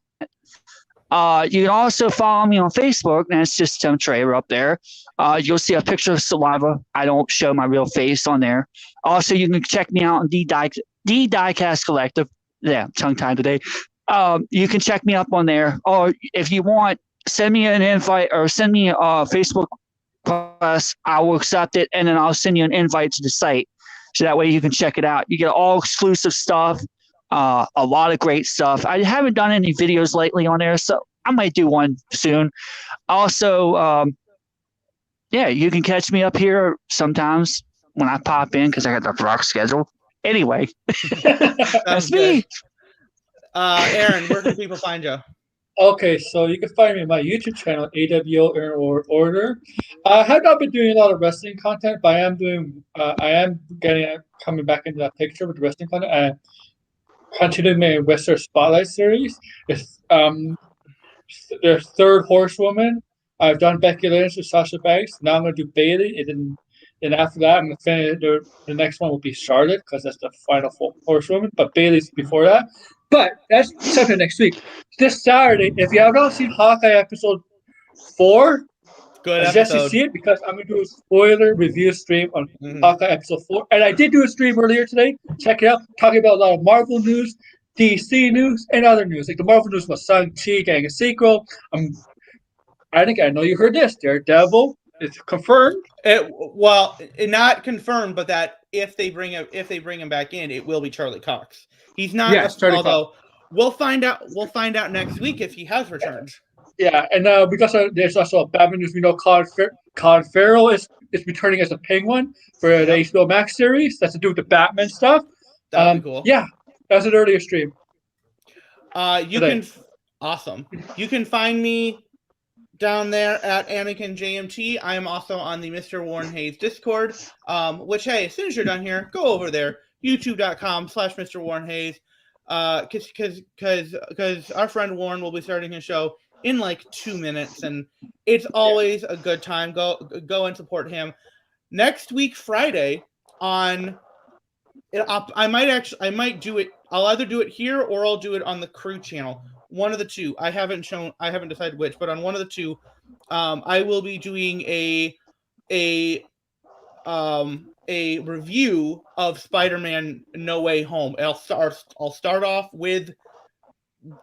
You can also follow me on Facebook, and it's just Tim Traver up there. You'll see a picture of Saliva. I don't show my real face on there. Also, you can check me out on the Diecast Collective. Yeah, tongue tied today. You can check me up on there, or if you want, send me an invite or send me a Facebook request. I will accept it, and then I'll send you an invite to the site, so that way you can check it out. You get all exclusive stuff. A lot of great stuff. I haven't done any videos lately on there, so I might do one soon. Also, you can catch me up here sometimes when I pop in because I got the rock schedule. Anyway, that's me. Aaron, where can people find you? Okay, so you can find me on my YouTube channel, AWO Order. I have not been doing a lot of wrestling content, but I am coming back into that picture with the wrestling content. Continuing my Western Spotlight series. It's their third horsewoman. I've done Becky Lynch with Sasha Banks. Now I'm going to do Bayley, and then after that, I'm going to finish. The next one will be Charlotte because that's the final horsewoman. But Bayley's before that. But that's something next week. This Saturday, if you have not seen Hawkeye episode 4, Good I suggest you episode. see it because I'm going to do a spoiler review stream on Hawkeye episode 4. And I did do a stream earlier today. Check it out. Talking about a lot of Marvel news, DC news, and other news. Like the Marvel news was Shang-Chi getting a sequel. I know you heard this. Daredevil is confirmed. Not confirmed, but that if they bring him back in, it will be Charlie Cox. He's not. Yes, Charlie Cox. We'll find out next week if he has returned. Yeah, and because there's also a Batman news, we know Colin Farrell is returning as a Penguin for the HBO Max series. That's to do with the Batman stuff. That'd be cool. Yeah, that's an earlier stream. Awesome. You can find me down there at Anakin JMT. I am also on the Mr. Warren Hayes Discord. Which, hey, as soon as you're done here, go over there. YouTube.com/Mr. Warren Hayes. Because our friend Warren will be starting his show in like 2 minutes, and it's always a good time. Go and support him. Next week, Friday, I might do it. I'll either do it here or I'll do it on the crew channel. One of the two. I haven't decided which, but on one of the two, I will be doing a review of Spider-Man No Way Home. I'll start off with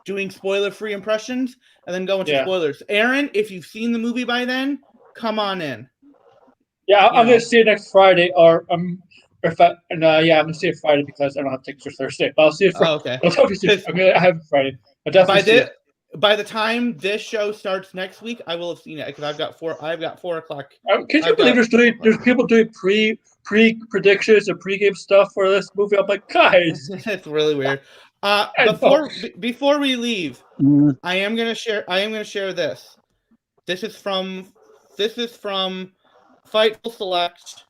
doing spoiler-free impressions and then go into spoilers. Aaron, if you've seen the movie by then, come on in. Yeah, I'm going to see it next Friday, I'm going to see it Friday because I don't have tickets for Thursday. But I'll see it Friday. Oh, okay. I have it Friday. I definitely see it. By the time this show starts next week, I will have seen it because I've got 4 o'clock. Can you believe there's people doing pre predictions and pregame stuff for this movie? I'm like, guys, it's really weird. Before we leave, I am gonna share this. This is from Fightful Select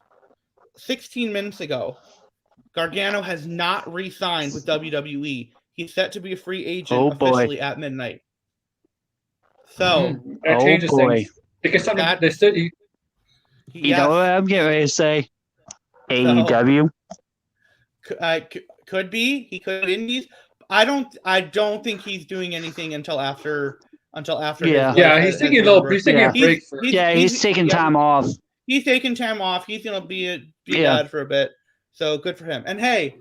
16 minutes ago. Gargano has not re-signed with WWE. He's set to be a free agent officially at midnight. So that changes things. Because they said you know what I'm getting ready to say? AEW. Could be. He could indies. I don't think he's doing anything until after. Yeah. He's taking a break. He's taking time off. He's taking time off. He's gonna be dad for a bit. So good for him. And hey,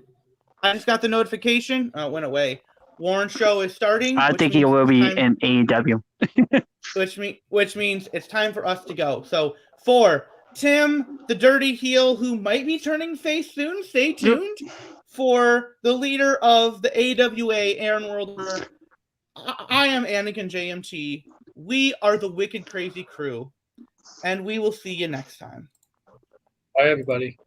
I just got the notification. It went away. Warren's show is starting. I think he will be in AEW. which means it's time for us to go. So for Tim, the dirty heel who might be turning face soon, stay tuned. For the leader of the AWA, Aaron World, I am Anakin JMT. We are the Wicked Crazy Crew, and we will see you next time. Bye, everybody.